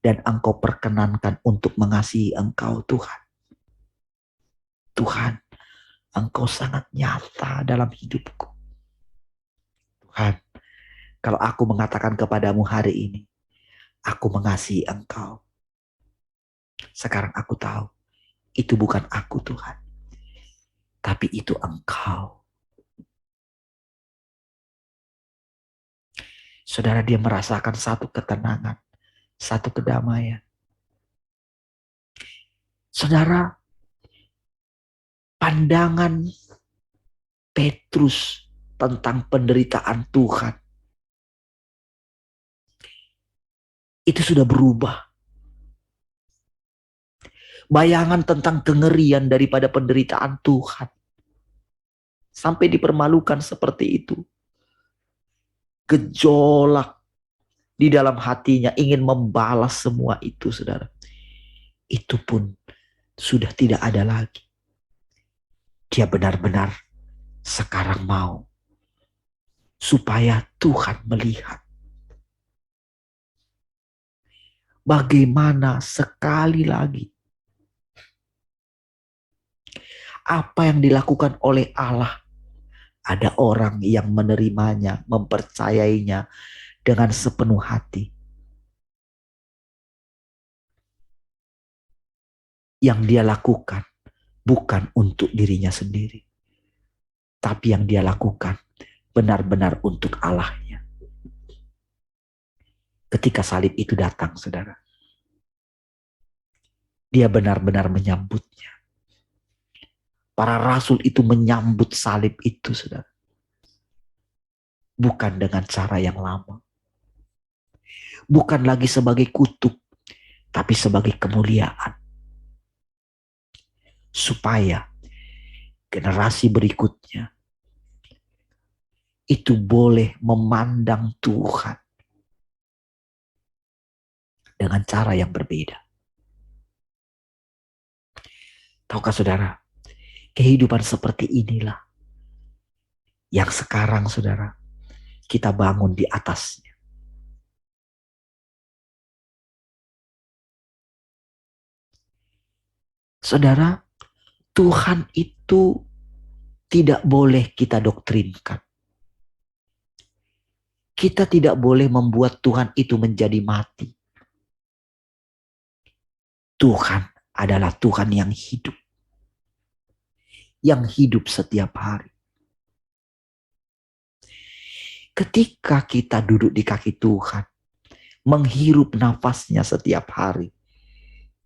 dan Engkau perkenankan untuk mengasihi Engkau, Tuhan. Tuhan, Engkau sangat nyata dalam hidupku. Tuhan, kalau aku mengatakan kepadamu hari ini, aku mengasihi Engkau. Sekarang aku tahu, itu bukan aku Tuhan, tapi itu Engkau. Saudara, dia merasakan satu ketenangan, satu kedamaian. Saudara, pandangan Petrus tentang penderitaan Tuhan itu sudah berubah. Bayangan tentang kengerian daripada penderitaan Tuhan sampai dipermalukan seperti itu. Gejolak di dalam hatinya ingin membalas semua itu, saudara. Itu pun sudah tidak ada lagi. Dia benar-benar sekarang mau supaya Tuhan melihat bagaimana sekali lagi apa yang dilakukan oleh Allah. Ada orang yang menerimanya, mempercayainya dengan sepenuh hati. Yang dia lakukan bukan untuk dirinya sendiri, tapi yang dia lakukan benar-benar untuk Allahnya. Ketika salib itu datang, saudara, dia benar-benar menyambutnya. Para rasul itu menyambut salib itu, saudara. Bukan dengan cara yang lama. Bukan lagi sebagai kutuk, tapi sebagai kemuliaan. Supaya generasi berikutnya itu boleh memandang Tuhan dengan cara yang berbeda. Tahukah saudara, kehidupan seperti inilah yang sekarang saudara kita bangun di atasnya. Saudara, Tuhan itu tidak boleh kita doktrinkan. Kita tidak boleh membuat Tuhan itu menjadi mati. Tuhan adalah Tuhan yang hidup. Yang hidup setiap hari. Ketika kita duduk di kaki Tuhan, menghirup nafasnya setiap hari,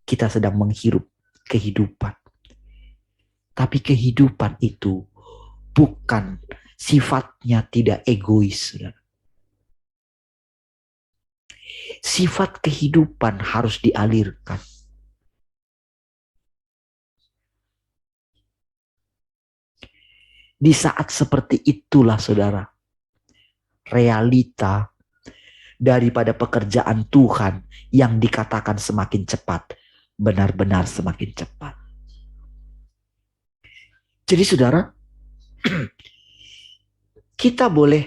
kita sedang menghirup kehidupan. Tapi kehidupan itu bukan sifatnya tidak egois. Sifat kehidupan harus dialirkan. Di saat seperti itulah saudara, realita daripada pekerjaan Tuhan yang dikatakan semakin cepat, benar-benar semakin cepat. Jadi saudara, kita boleh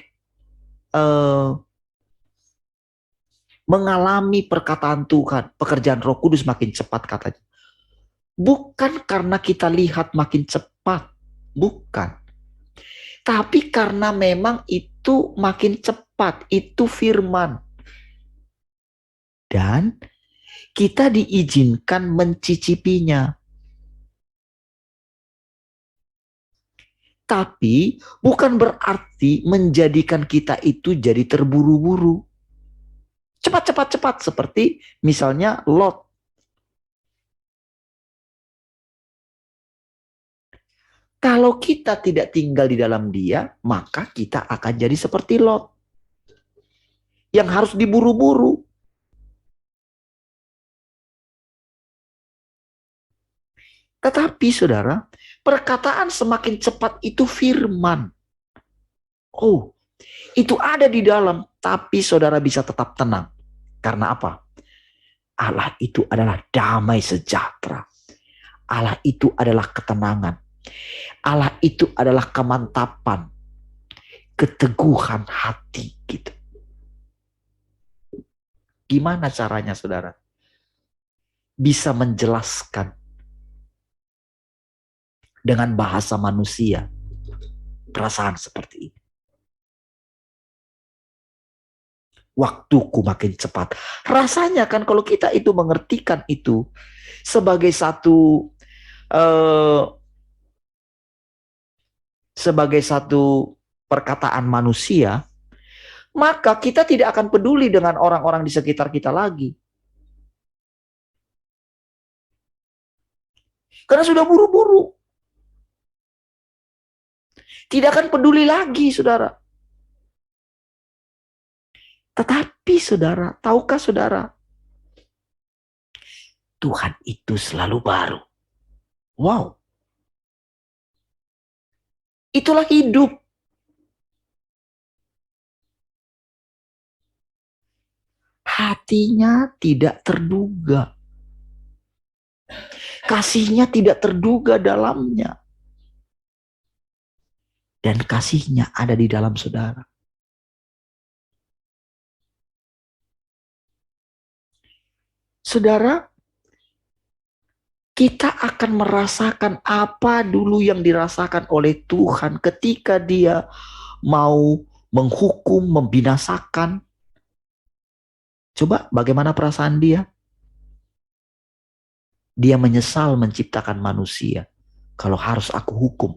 mengalami perkataan Tuhan, pekerjaan Roh Kudus makin cepat katanya. Bukan karena kita lihat makin cepat, bukan. Tapi karena memang itu makin cepat, itu firman. Dan kita diizinkan mencicipinya. Tapi bukan berarti menjadikan kita itu jadi terburu-buru. Cepat-cepat-cepat seperti misalnya Lot. Kalau kita tidak tinggal di dalam dia, maka kita akan jadi seperti Lot. Yang harus diburu-buru. Tetapi saudara, perkataan semakin cepat itu firman. Oh, itu ada di dalam, tapi saudara bisa tetap tenang. Karena apa? Allah itu adalah damai sejahtera. Allah itu adalah ketenangan. Allah itu adalah kemantapan, keteguhan hati gitu. Gimana caranya saudara? Bisa menjelaskan dengan bahasa manusia perasaan seperti ini. Waktuku makin cepat. Rasanya kan kalau kita itu mengertikan itu sebagai satu perkataan manusia, maka kita tidak akan peduli dengan orang-orang di sekitar kita lagi. Karena sudah buru-buru. Tidak akan peduli lagi, saudara. Tetapi saudara, tahukah saudara? Tuhan itu selalu baru. Wow. Itulah hidup. Hatinya tidak terduga. Kasihnya tidak terduga dalamnya. Dan kasihnya ada di dalam saudara. Saudara, kita akan merasakan apa dulu yang dirasakan oleh Tuhan ketika dia mau menghukum, membinasakan. Coba bagaimana perasaan dia? Dia menyesal menciptakan manusia. Kalau harus aku hukum.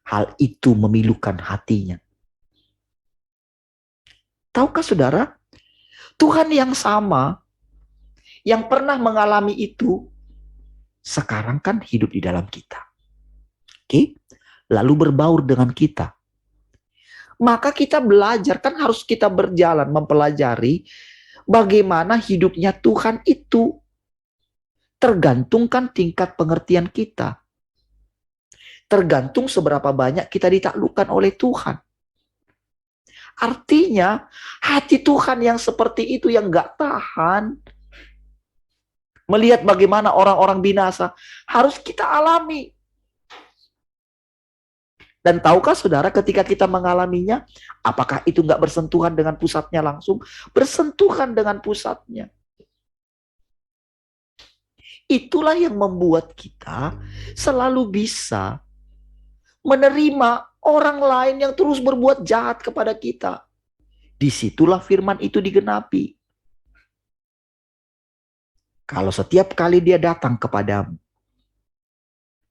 Hal itu memilukan hatinya. Tahukah saudara? Tuhan yang sama, yang pernah mengalami itu, sekarang kan hidup di dalam kita. Oke? Lalu berbaur dengan kita. Maka kita belajar, kan harus kita berjalan mempelajari bagaimana hidupnya Tuhan itu. Tergantungkan tingkat pengertian kita. Tergantung seberapa banyak kita ditaklukkan oleh Tuhan. Artinya hati Tuhan yang seperti itu yang gak tahan melihat bagaimana orang-orang binasa harus kita alami. Dan tahukah saudara ketika kita mengalaminya, apakah itu gak bersentuhan dengan pusatnya langsung? Bersentuhan dengan pusatnya. Itulah yang membuat kita selalu bisa menerima orang lain yang terus berbuat jahat kepada kita. Disitulah firman itu digenapi. Kalau setiap kali dia datang kepadamu,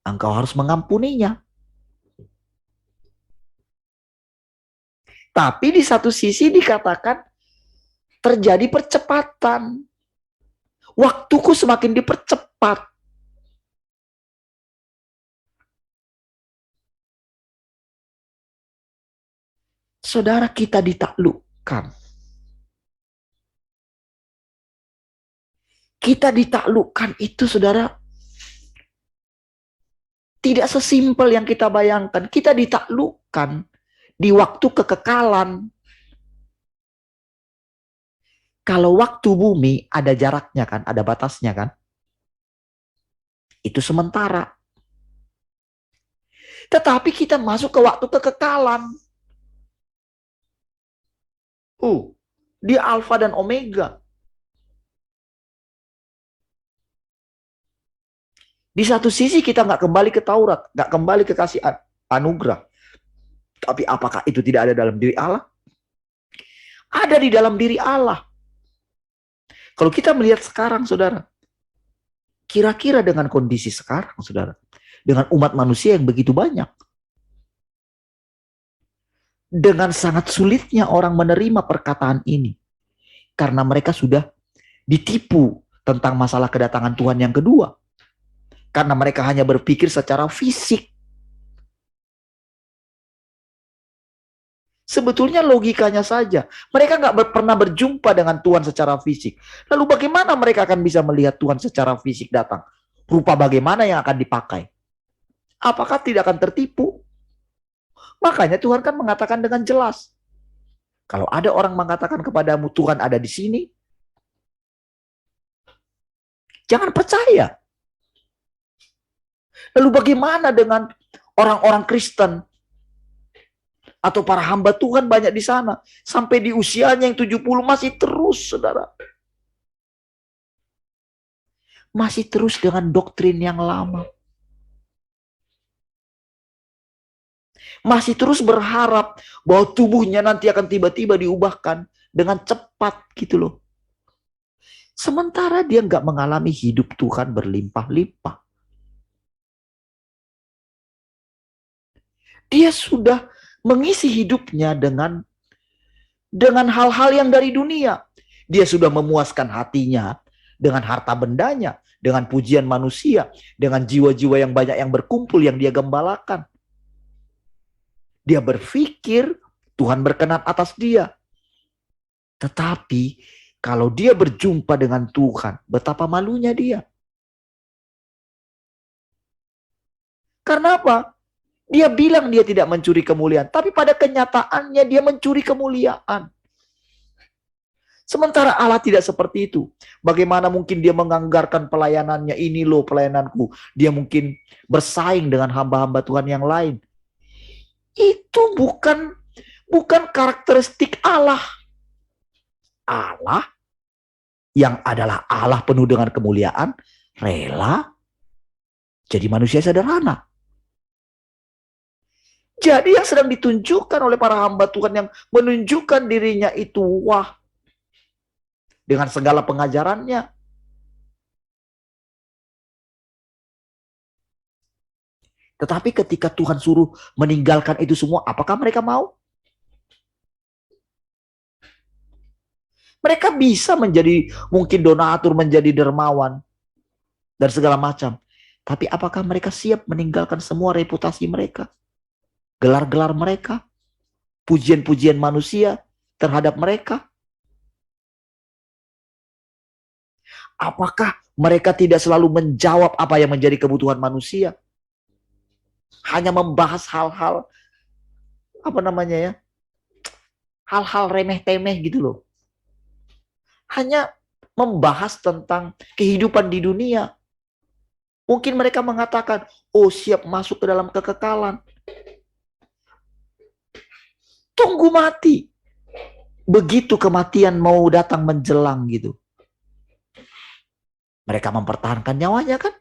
engkau harus mengampuninya. Tapi di satu sisi dikatakan terjadi percepatan. Waktuku semakin dipercepat. Saudara, kita ditaklukkan. Kita ditaklukkan itu, saudara, tidak sesimpel yang kita bayangkan. Kita ditaklukkan di waktu kekekalan. Kalau waktu bumi ada jaraknya kan, ada batasnya kan, itu sementara. Tetapi kita masuk ke waktu kekekalan. Dia alfa dan omega. Di satu sisi kita nggak kembali ke Taurat, nggak kembali ke kasih anugerah. Tapi apakah itu tidak ada dalam diri Allah? Ada di dalam diri Allah. Kalau kita melihat sekarang, saudara, kira-kira dengan kondisi sekarang, saudara, dengan umat manusia yang begitu banyak, dengan sangat sulitnya orang menerima perkataan ini, karena mereka sudah ditipu tentang masalah kedatangan Tuhan yang kedua. Karena mereka hanya berpikir secara fisik. Sebetulnya logikanya saja. Mereka nggak pernah berjumpa dengan Tuhan secara fisik. Lalu bagaimana mereka akan bisa melihat Tuhan secara fisik datang? Rupa bagaimana yang akan dipakai? Apakah tidak akan tertipu? Makanya Tuhan kan mengatakan dengan jelas. Kalau ada orang mengatakan kepadamu Tuhan ada di sini, jangan percaya. Lalu bagaimana dengan orang-orang Kristen atau para hamba Tuhan banyak di sana sampai di usianya yang 70 masih terus, saudara. Masih terus dengan doktrin yang lama. Masih terus berharap bahwa tubuhnya nanti akan tiba-tiba diubahkan dengan cepat gitu loh. Sementara dia nggak mengalami hidup Tuhan berlimpah-limpah. Dia sudah mengisi hidupnya dengan hal-hal yang dari dunia. Dia sudah memuaskan hatinya dengan harta bendanya, dengan pujian manusia, dengan jiwa-jiwa yang banyak yang berkumpul yang dia gembalakan. Dia berpikir Tuhan berkenan atas dia. Tetapi kalau dia berjumpa dengan Tuhan, betapa malunya dia. Karena apa? Dia bilang dia tidak mencuri kemuliaan, tapi pada kenyataannya dia mencuri kemuliaan. Sementara Allah tidak seperti itu. Bagaimana mungkin dia menganggarkan pelayanannya, ini loh pelayananku. Dia mungkin bersaing dengan hamba-hamba Tuhan yang lain. Itu bukan karakteristik Allah. Allah yang adalah Allah penuh dengan kemuliaan, rela jadi manusia sederhana. Jadi yang sedang ditunjukkan oleh para hamba Tuhan yang menunjukkan dirinya itu wah dengan segala pengajarannya. Tetapi ketika Tuhan suruh meninggalkan itu semua, apakah mereka mau? Mereka bisa menjadi mungkin donatur, menjadi dermawan, dan segala macam. Tapi apakah mereka siap meninggalkan semua reputasi mereka? Gelar-gelar mereka? Pujian-pujian manusia terhadap mereka? Apakah mereka tidak selalu menjawab apa yang menjadi kebutuhan manusia? Hanya membahas hal-hal, apa namanya ya, hal-hal remeh-temeh gitu loh. Hanya membahas tentang kehidupan di dunia. Mungkin mereka mengatakan, oh siap masuk ke dalam kekekalan. Tunggu mati. Begitu kematian mau datang menjelang gitu. Mereka mempertahankan nyawanya kan?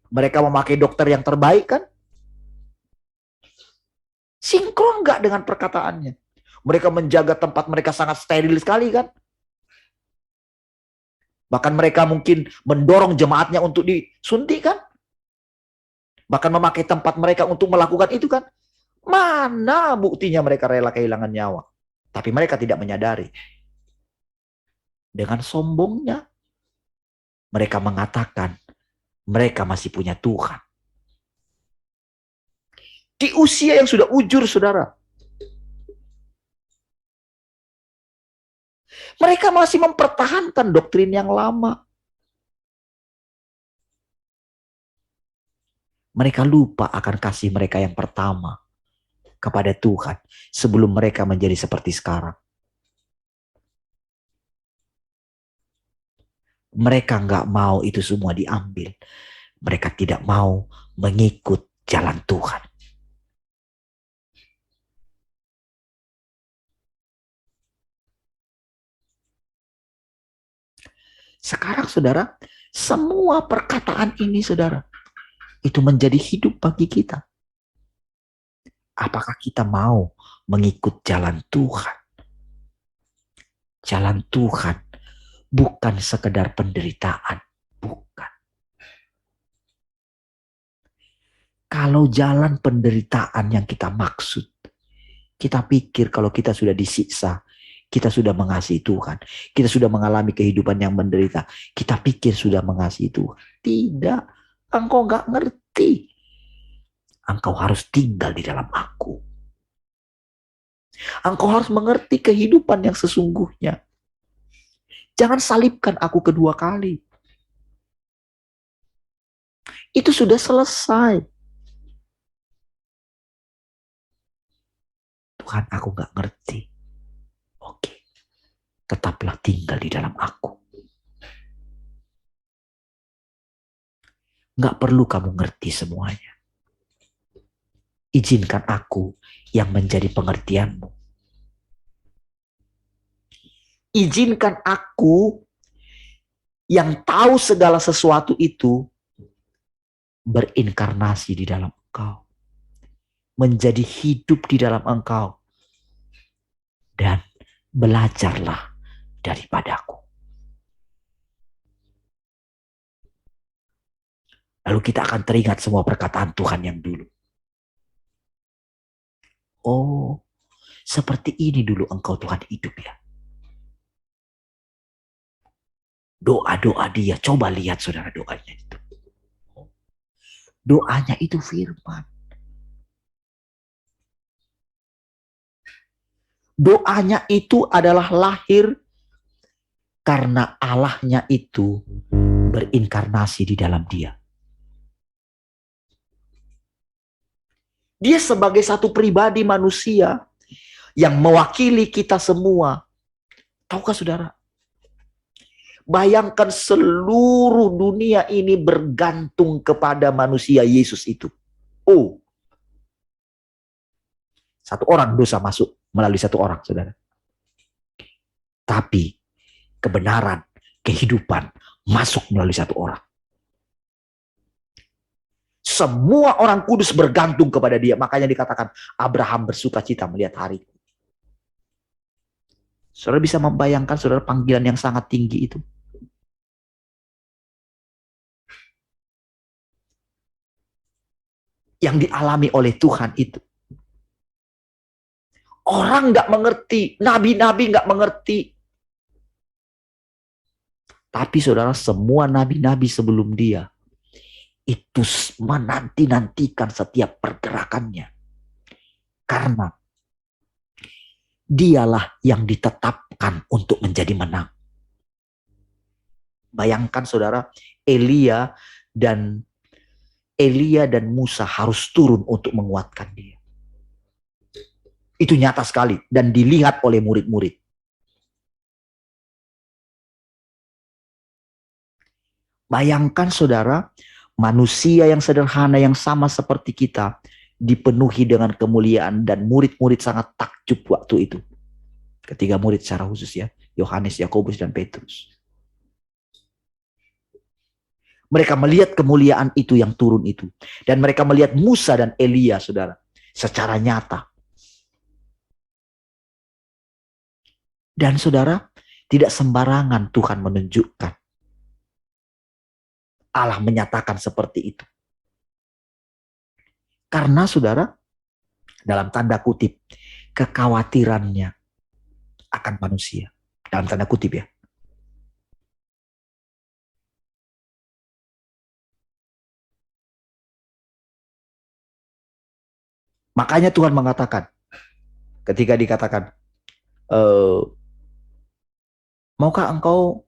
Mereka memakai dokter yang terbaik kan? Sinkron nggak dengan perkataannya? Mereka menjaga tempat mereka sangat steril sekali kan? Bahkan mereka mungkin mendorong jemaatnya untuk disuntik kan? Bahkan memakai tempat mereka untuk melakukan itu kan? Mana buktinya mereka rela kehilangan nyawa? Tapi mereka tidak menyadari. Dengan sombongnya, mereka mengatakan mereka masih punya Tuhan. Di usia yang sudah ujur, saudara. Mereka masih mempertahankan doktrin yang lama. Mereka lupa akan kasih mereka yang pertama kepada Tuhan sebelum mereka menjadi seperti sekarang. Mereka nggak mau itu semua diambil. Mereka tidak mau mengikut jalan Tuhan. Sekarang saudara, semua perkataan ini saudara, itu menjadi hidup bagi kita. Apakah kita mau mengikut jalan Tuhan? Jalan Tuhan bukan sekedar penderitaan. Bukan. Kalau jalan penderitaan yang kita maksud, kita pikir kalau kita sudah disiksa, kita sudah mengasihi Tuhan. Kita sudah mengalami kehidupan yang menderita. Kita pikir sudah mengasihi Tuhan. Tidak. Engkau gak ngerti. Engkau harus tinggal di dalam aku. Engkau harus mengerti kehidupan yang sesungguhnya. Jangan salibkan aku kedua kali. Itu sudah selesai. Tuhan, aku gak ngerti. Oke. Tetaplah tinggal di dalam aku. Gak perlu kamu ngerti semuanya. Izinkan aku yang menjadi pengertianmu. Izinkan aku yang tahu segala sesuatu itu berinkarnasi di dalam engkau. Menjadi hidup di dalam engkau. Dan belajarlah daripadaku. Lalu kita akan teringat semua perkataan Tuhan yang dulu. Oh, seperti ini dulu engkau Tuhan hidup ya. Doa-doa dia, coba lihat saudara doanya itu. Doanya itu firman. Doanya itu adalah lahir karena Allahnya itu berinkarnasi di dalam dia. Dia sebagai satu pribadi manusia yang mewakili kita semua. Tahukah saudara? Bayangkan seluruh dunia ini bergantung kepada manusia Yesus itu. Oh, satu orang dosa masuk melalui satu orang, saudara. Tapi kebenaran, kehidupan masuk melalui satu orang. Semua orang kudus bergantung kepada dia. Makanya dikatakan Abraham bersuka cita melihat hariku. Saudara bisa membayangkan saudara panggilan yang sangat tinggi itu. Yang dialami oleh Tuhan itu. Orang nggak mengerti, nabi-nabi nggak mengerti. Tapi saudara, semua nabi-nabi sebelum dia itu menanti-nantikan setiap pergerakannya. Karena dialah yang ditetapkan untuk menjadi menang. Bayangkan saudara, Elia dan Musa harus turun untuk menguatkan dia. Itu nyata sekali dan dilihat oleh murid-murid. Bayangkan saudara, manusia yang sederhana yang sama seperti kita dipenuhi dengan kemuliaan dan murid-murid sangat takjub waktu itu. Ketiga murid secara khusus ya, Yohanes, Yakobus dan Petrus. Mereka melihat kemuliaan itu yang turun itu. Dan mereka melihat Musa dan Elia, saudara, secara nyata. Dan saudara, tidak sembarangan Tuhan menunjukkan. Allah menyatakan seperti itu. Karena saudara, dalam tanda kutip, kekhawatirannya akan manusia. Dalam tanda kutip ya. Makanya Tuhan mengatakan, ketika dikatakan, maukah engkau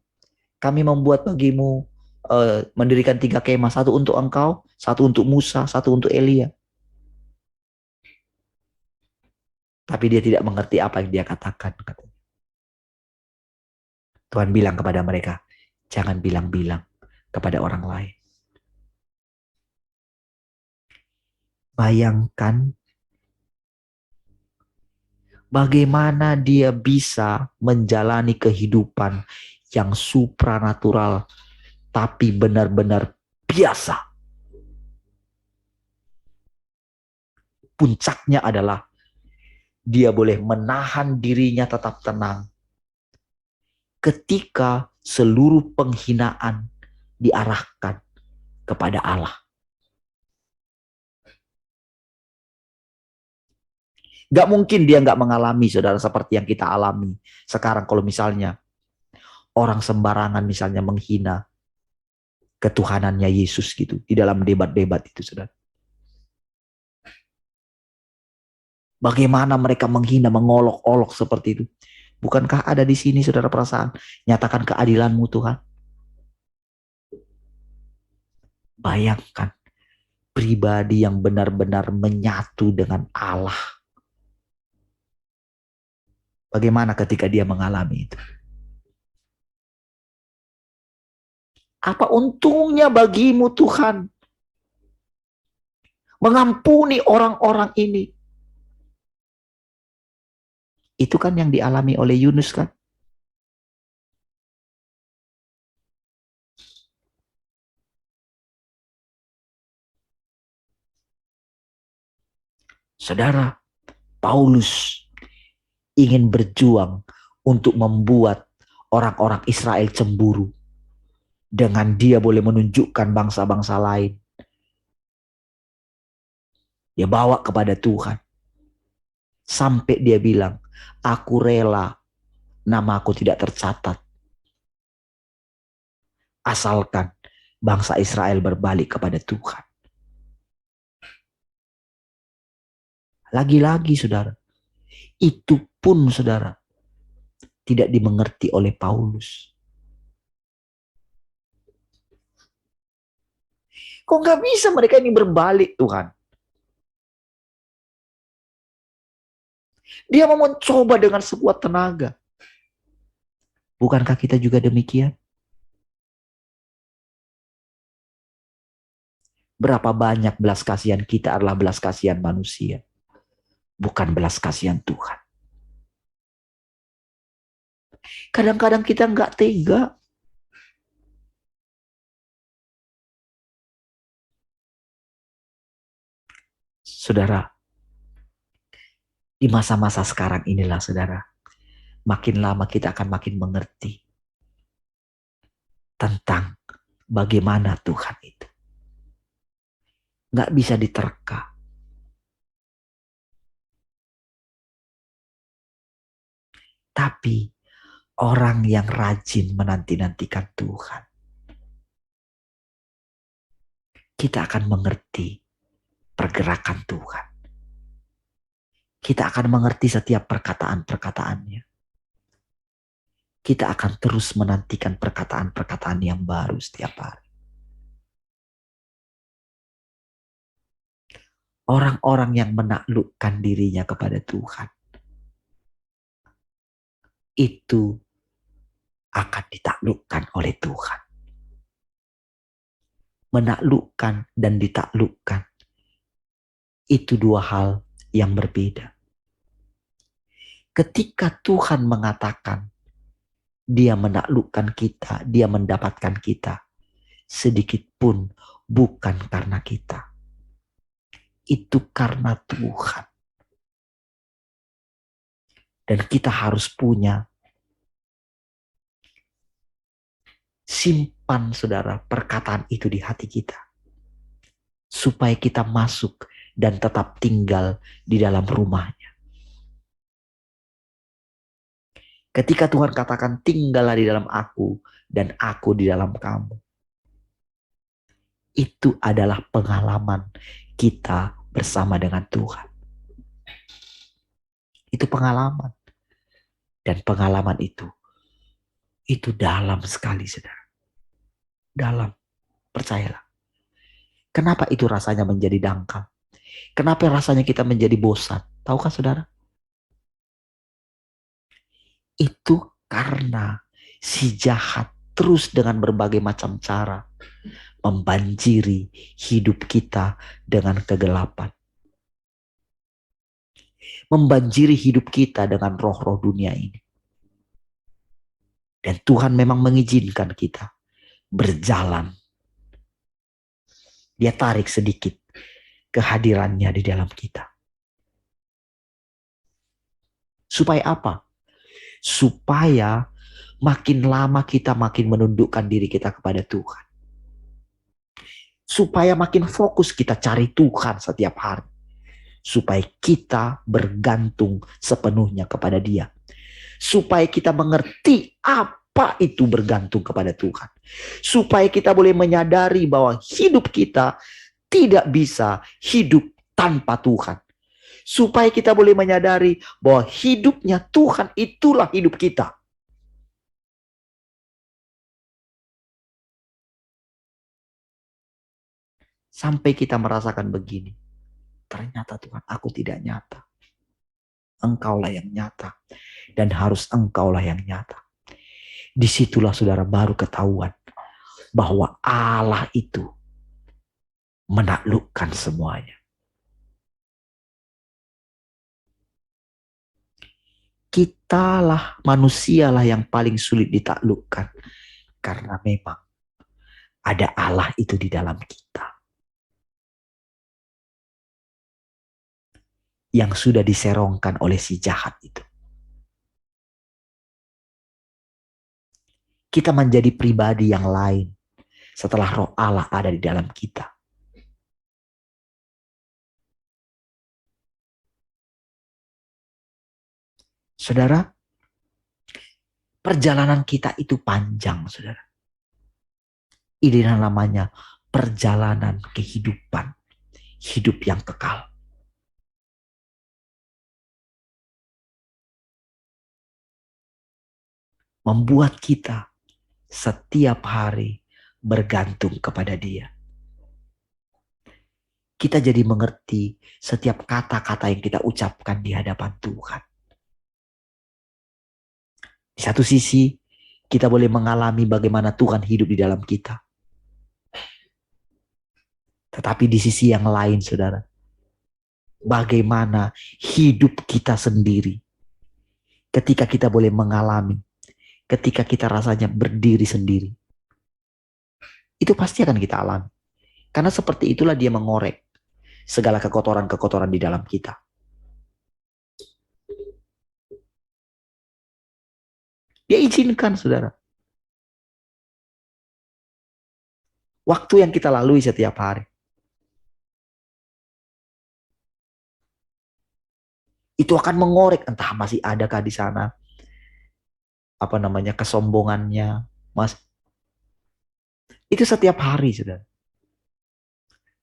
kami membuat bagimu mendirikan 3 kemah, satu untuk engkau, satu untuk Musa, satu untuk Elia. Tapi dia tidak mengerti apa yang dia katakan. Tuhan bilang kepada mereka, Jangan bilang-bilang kepada orang lain. Bayangkan bagaimana dia bisa menjalani kehidupan yang supranatural tapi benar-benar biasa. Puncaknya adalah dia boleh menahan dirinya tetap tenang ketika seluruh penghinaan diarahkan kepada Allah. Gak mungkin dia gak mengalami, saudara, seperti yang kita alami sekarang. Kalau misalnya orang sembarangan misalnya menghina ketuhanannya Yesus gitu di dalam debat-debat itu, saudara. Bagaimana mereka menghina, mengolok-olok seperti itu. Bukankah ada di sini, saudara, perasaan? Nyatakan keadilan-Mu, Tuhan. Bayangkan pribadi yang benar-benar menyatu dengan Allah. Bagaimana ketika dia mengalami itu? Apa untungnya bagimu, Tuhan, mengampuni orang-orang ini? Itu kan yang dialami oleh Yunus kan? Saudara, Paulus ingin berjuang untuk membuat orang-orang Israel cemburu. Dengan dia boleh menunjukkan bangsa-bangsa lain. Dia bawa kepada Tuhan. Sampai dia bilang, aku rela namaku tidak tercatat. Asalkan bangsa Israel berbalik kepada Tuhan. Lagi-lagi, saudara, itu pun, saudara, tidak dimengerti oleh Paulus. Kok nggak bisa mereka ini berbalik, Tuhan? Dia mau mencoba dengan sekuat tenaga. Bukankah kita juga demikian? Berapa banyak belas kasihan kita adalah belas kasihan manusia, bukan belas kasihan Tuhan. Kadang-kadang kita nggak tega. Saudara, di masa-masa sekarang inilah, saudara, makin lama kita akan makin mengerti tentang bagaimana Tuhan itu. Nggak bisa diterka. Tapi orang yang rajin menanti-nantikan Tuhan, kita akan mengerti pergerakan Tuhan. Kita akan mengerti setiap perkataan-perkataannya. Kita akan terus menantikan perkataan-perkataan yang baru setiap hari. Orang-orang yang menaklukkan dirinya kepada Tuhan, itu akan ditaklukkan oleh Tuhan. Menaklukkan dan ditaklukkan, itu dua hal yang berbeda. Ketika Tuhan mengatakan dia menaklukkan kita, dia mendapatkan kita, sedikit pun bukan karena kita. Itu karena Tuhan. Dan kita harus punya, simpan, saudara, perkataan itu di hati kita. Supaya kita masuk dan tetap tinggal di dalam rumahnya. Ketika Tuhan katakan tinggallah di dalam aku dan aku di dalam kamu. Itu adalah pengalaman kita bersama dengan Tuhan. Itu pengalaman. Dan pengalaman itu dalam sekali, saudara. Dalam, percayalah. Kenapa itu rasanya menjadi dangkal? Kenapa rasanya kita menjadi bosan? Tahukah, saudara? Itu karena si jahat terus dengan berbagai macam cara membanjiri hidup kita dengan kegelapan. Membanjiri hidup kita dengan roh-roh dunia ini. Dan Tuhan memang mengizinkan kita berjalan. Dia tarik sedikit kehadirannya di dalam kita. Supaya apa? Supaya makin lama kita makin menundukkan diri kita kepada Tuhan. Supaya makin fokus kita cari Tuhan setiap hari. Supaya kita bergantung sepenuhnya kepada Dia. Supaya kita mengerti apa itu bergantung kepada Tuhan. Supaya kita boleh menyadari bahwa hidup kita tidak bisa hidup tanpa Tuhan. Supaya kita boleh menyadari bahwa hidupnya Tuhan itulah hidup kita. Sampai kita merasakan begini. Ternyata Tuhan, aku tidak nyata. Engkaulah yang nyata. Dan harus engkaulah yang nyata. Disitulah saudara baru ketahuan bahwa Allah itu menaklukkan semuanya. Kitalah, manusialah yang paling sulit ditaklukkan. Karena memang ada Allah itu di dalam kita. Yang sudah diserongkan oleh si jahat itu. Kita menjadi pribadi yang lain setelah roh Allah ada di dalam kita. Saudara, perjalanan kita itu panjang, saudara. Ini namanya perjalanan kehidupan. Hidup yang kekal. Membuat kita setiap hari bergantung kepada Dia. Kita jadi mengerti setiap kata-kata yang kita ucapkan di hadapan Tuhan. Di satu sisi, kita boleh mengalami bagaimana Tuhan hidup di dalam kita. Tetapi di sisi yang lain, saudara, bagaimana hidup kita sendiri ketika kita boleh mengalami, ketika kita rasanya berdiri sendiri. Itu pasti akan kita alami. Karena seperti itulah Dia mengorek segala kekotoran-kekotoran di dalam kita. Dia izinkan, saudara. Waktu yang kita lalui setiap hari. Itu akan mengorek, entah masih adakah di sana kesombongannya, Mas. Itu setiap hari, saudara.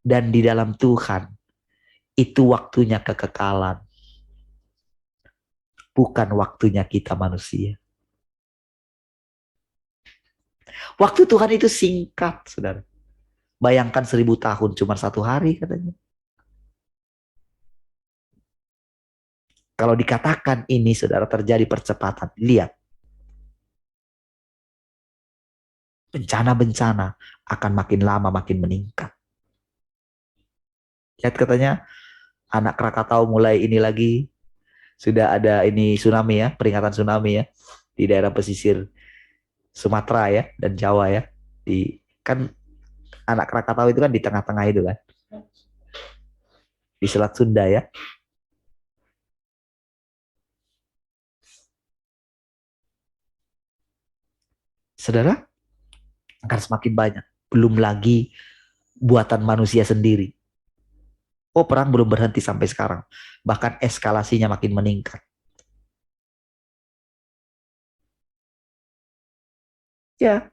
Dan di dalam Tuhan, itu waktunya kekekalan. Bukan waktunya kita manusia. Waktu Tuhan itu singkat, saudara. Bayangkan 1000 tahun cuma 1 hari katanya. Kalau dikatakan ini, saudara, terjadi percepatan, lihat. Bencana-bencana akan makin lama makin meningkat. Lihat katanya, anak Krakatau mulai ini lagi, sudah ada ini tsunami ya, peringatan tsunami ya, di daerah pesisir Sumatera ya, dan Jawa ya. Kan anak Krakatau itu kan di tengah-tengah itu kan. Di Selat Sunda ya. Saudara, akan semakin banyak. Belum lagi buatan manusia sendiri. Oh, perang belum berhenti sampai sekarang. Bahkan eskalasinya makin meningkat. Ya.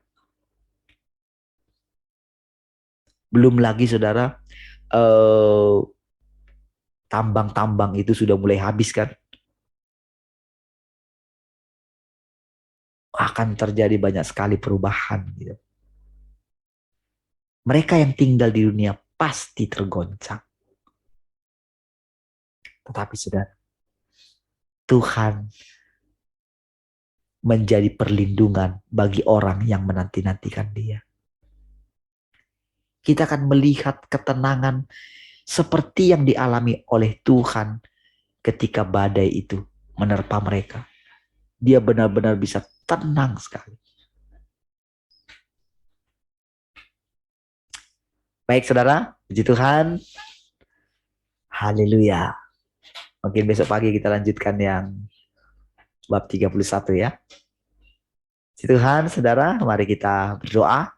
Belum lagi, saudara, tambang-tambang itu sudah mulai habis kan. Akan terjadi banyak sekali perubahan gitu. Mereka yang tinggal di dunia pasti tergoncang. Tetapi saudara, Tuhan menjadi perlindungan bagi orang yang menanti-nantikan Dia. Kita akan melihat ketenangan seperti yang dialami oleh Tuhan ketika badai itu menerpa mereka. Dia benar-benar bisa tenang sekali. Baik saudara, puji Tuhan. Haleluya. Mungkin besok pagi kita lanjutkan yang bab 31 ya. Puji Tuhan, saudara, mari kita berdoa.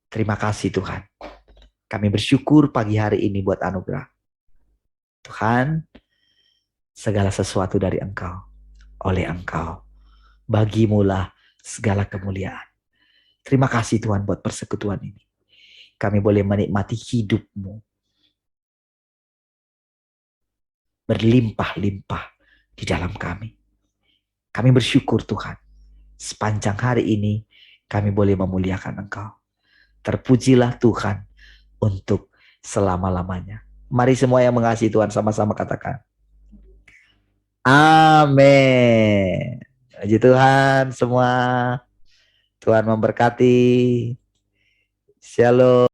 Terima kasih Tuhan. Kami bersyukur pagi hari ini buat anugerah. Tuhan, segala sesuatu dari Engkau, oleh Engkau. Bagimulah segala kemuliaan. Terima kasih Tuhan buat persekutuan ini. Kami boleh menikmati hidup-Mu berlimpah-limpah di dalam kami. Kami bersyukur Tuhan. Sepanjang hari ini kami boleh memuliakan Engkau. Terpujilah Tuhan untuk selama-lamanya. Mari semua yang mengasihi Tuhan sama-sama katakan. Amin. Puji Tuhan semua. Tuhan memberkati. Shalom.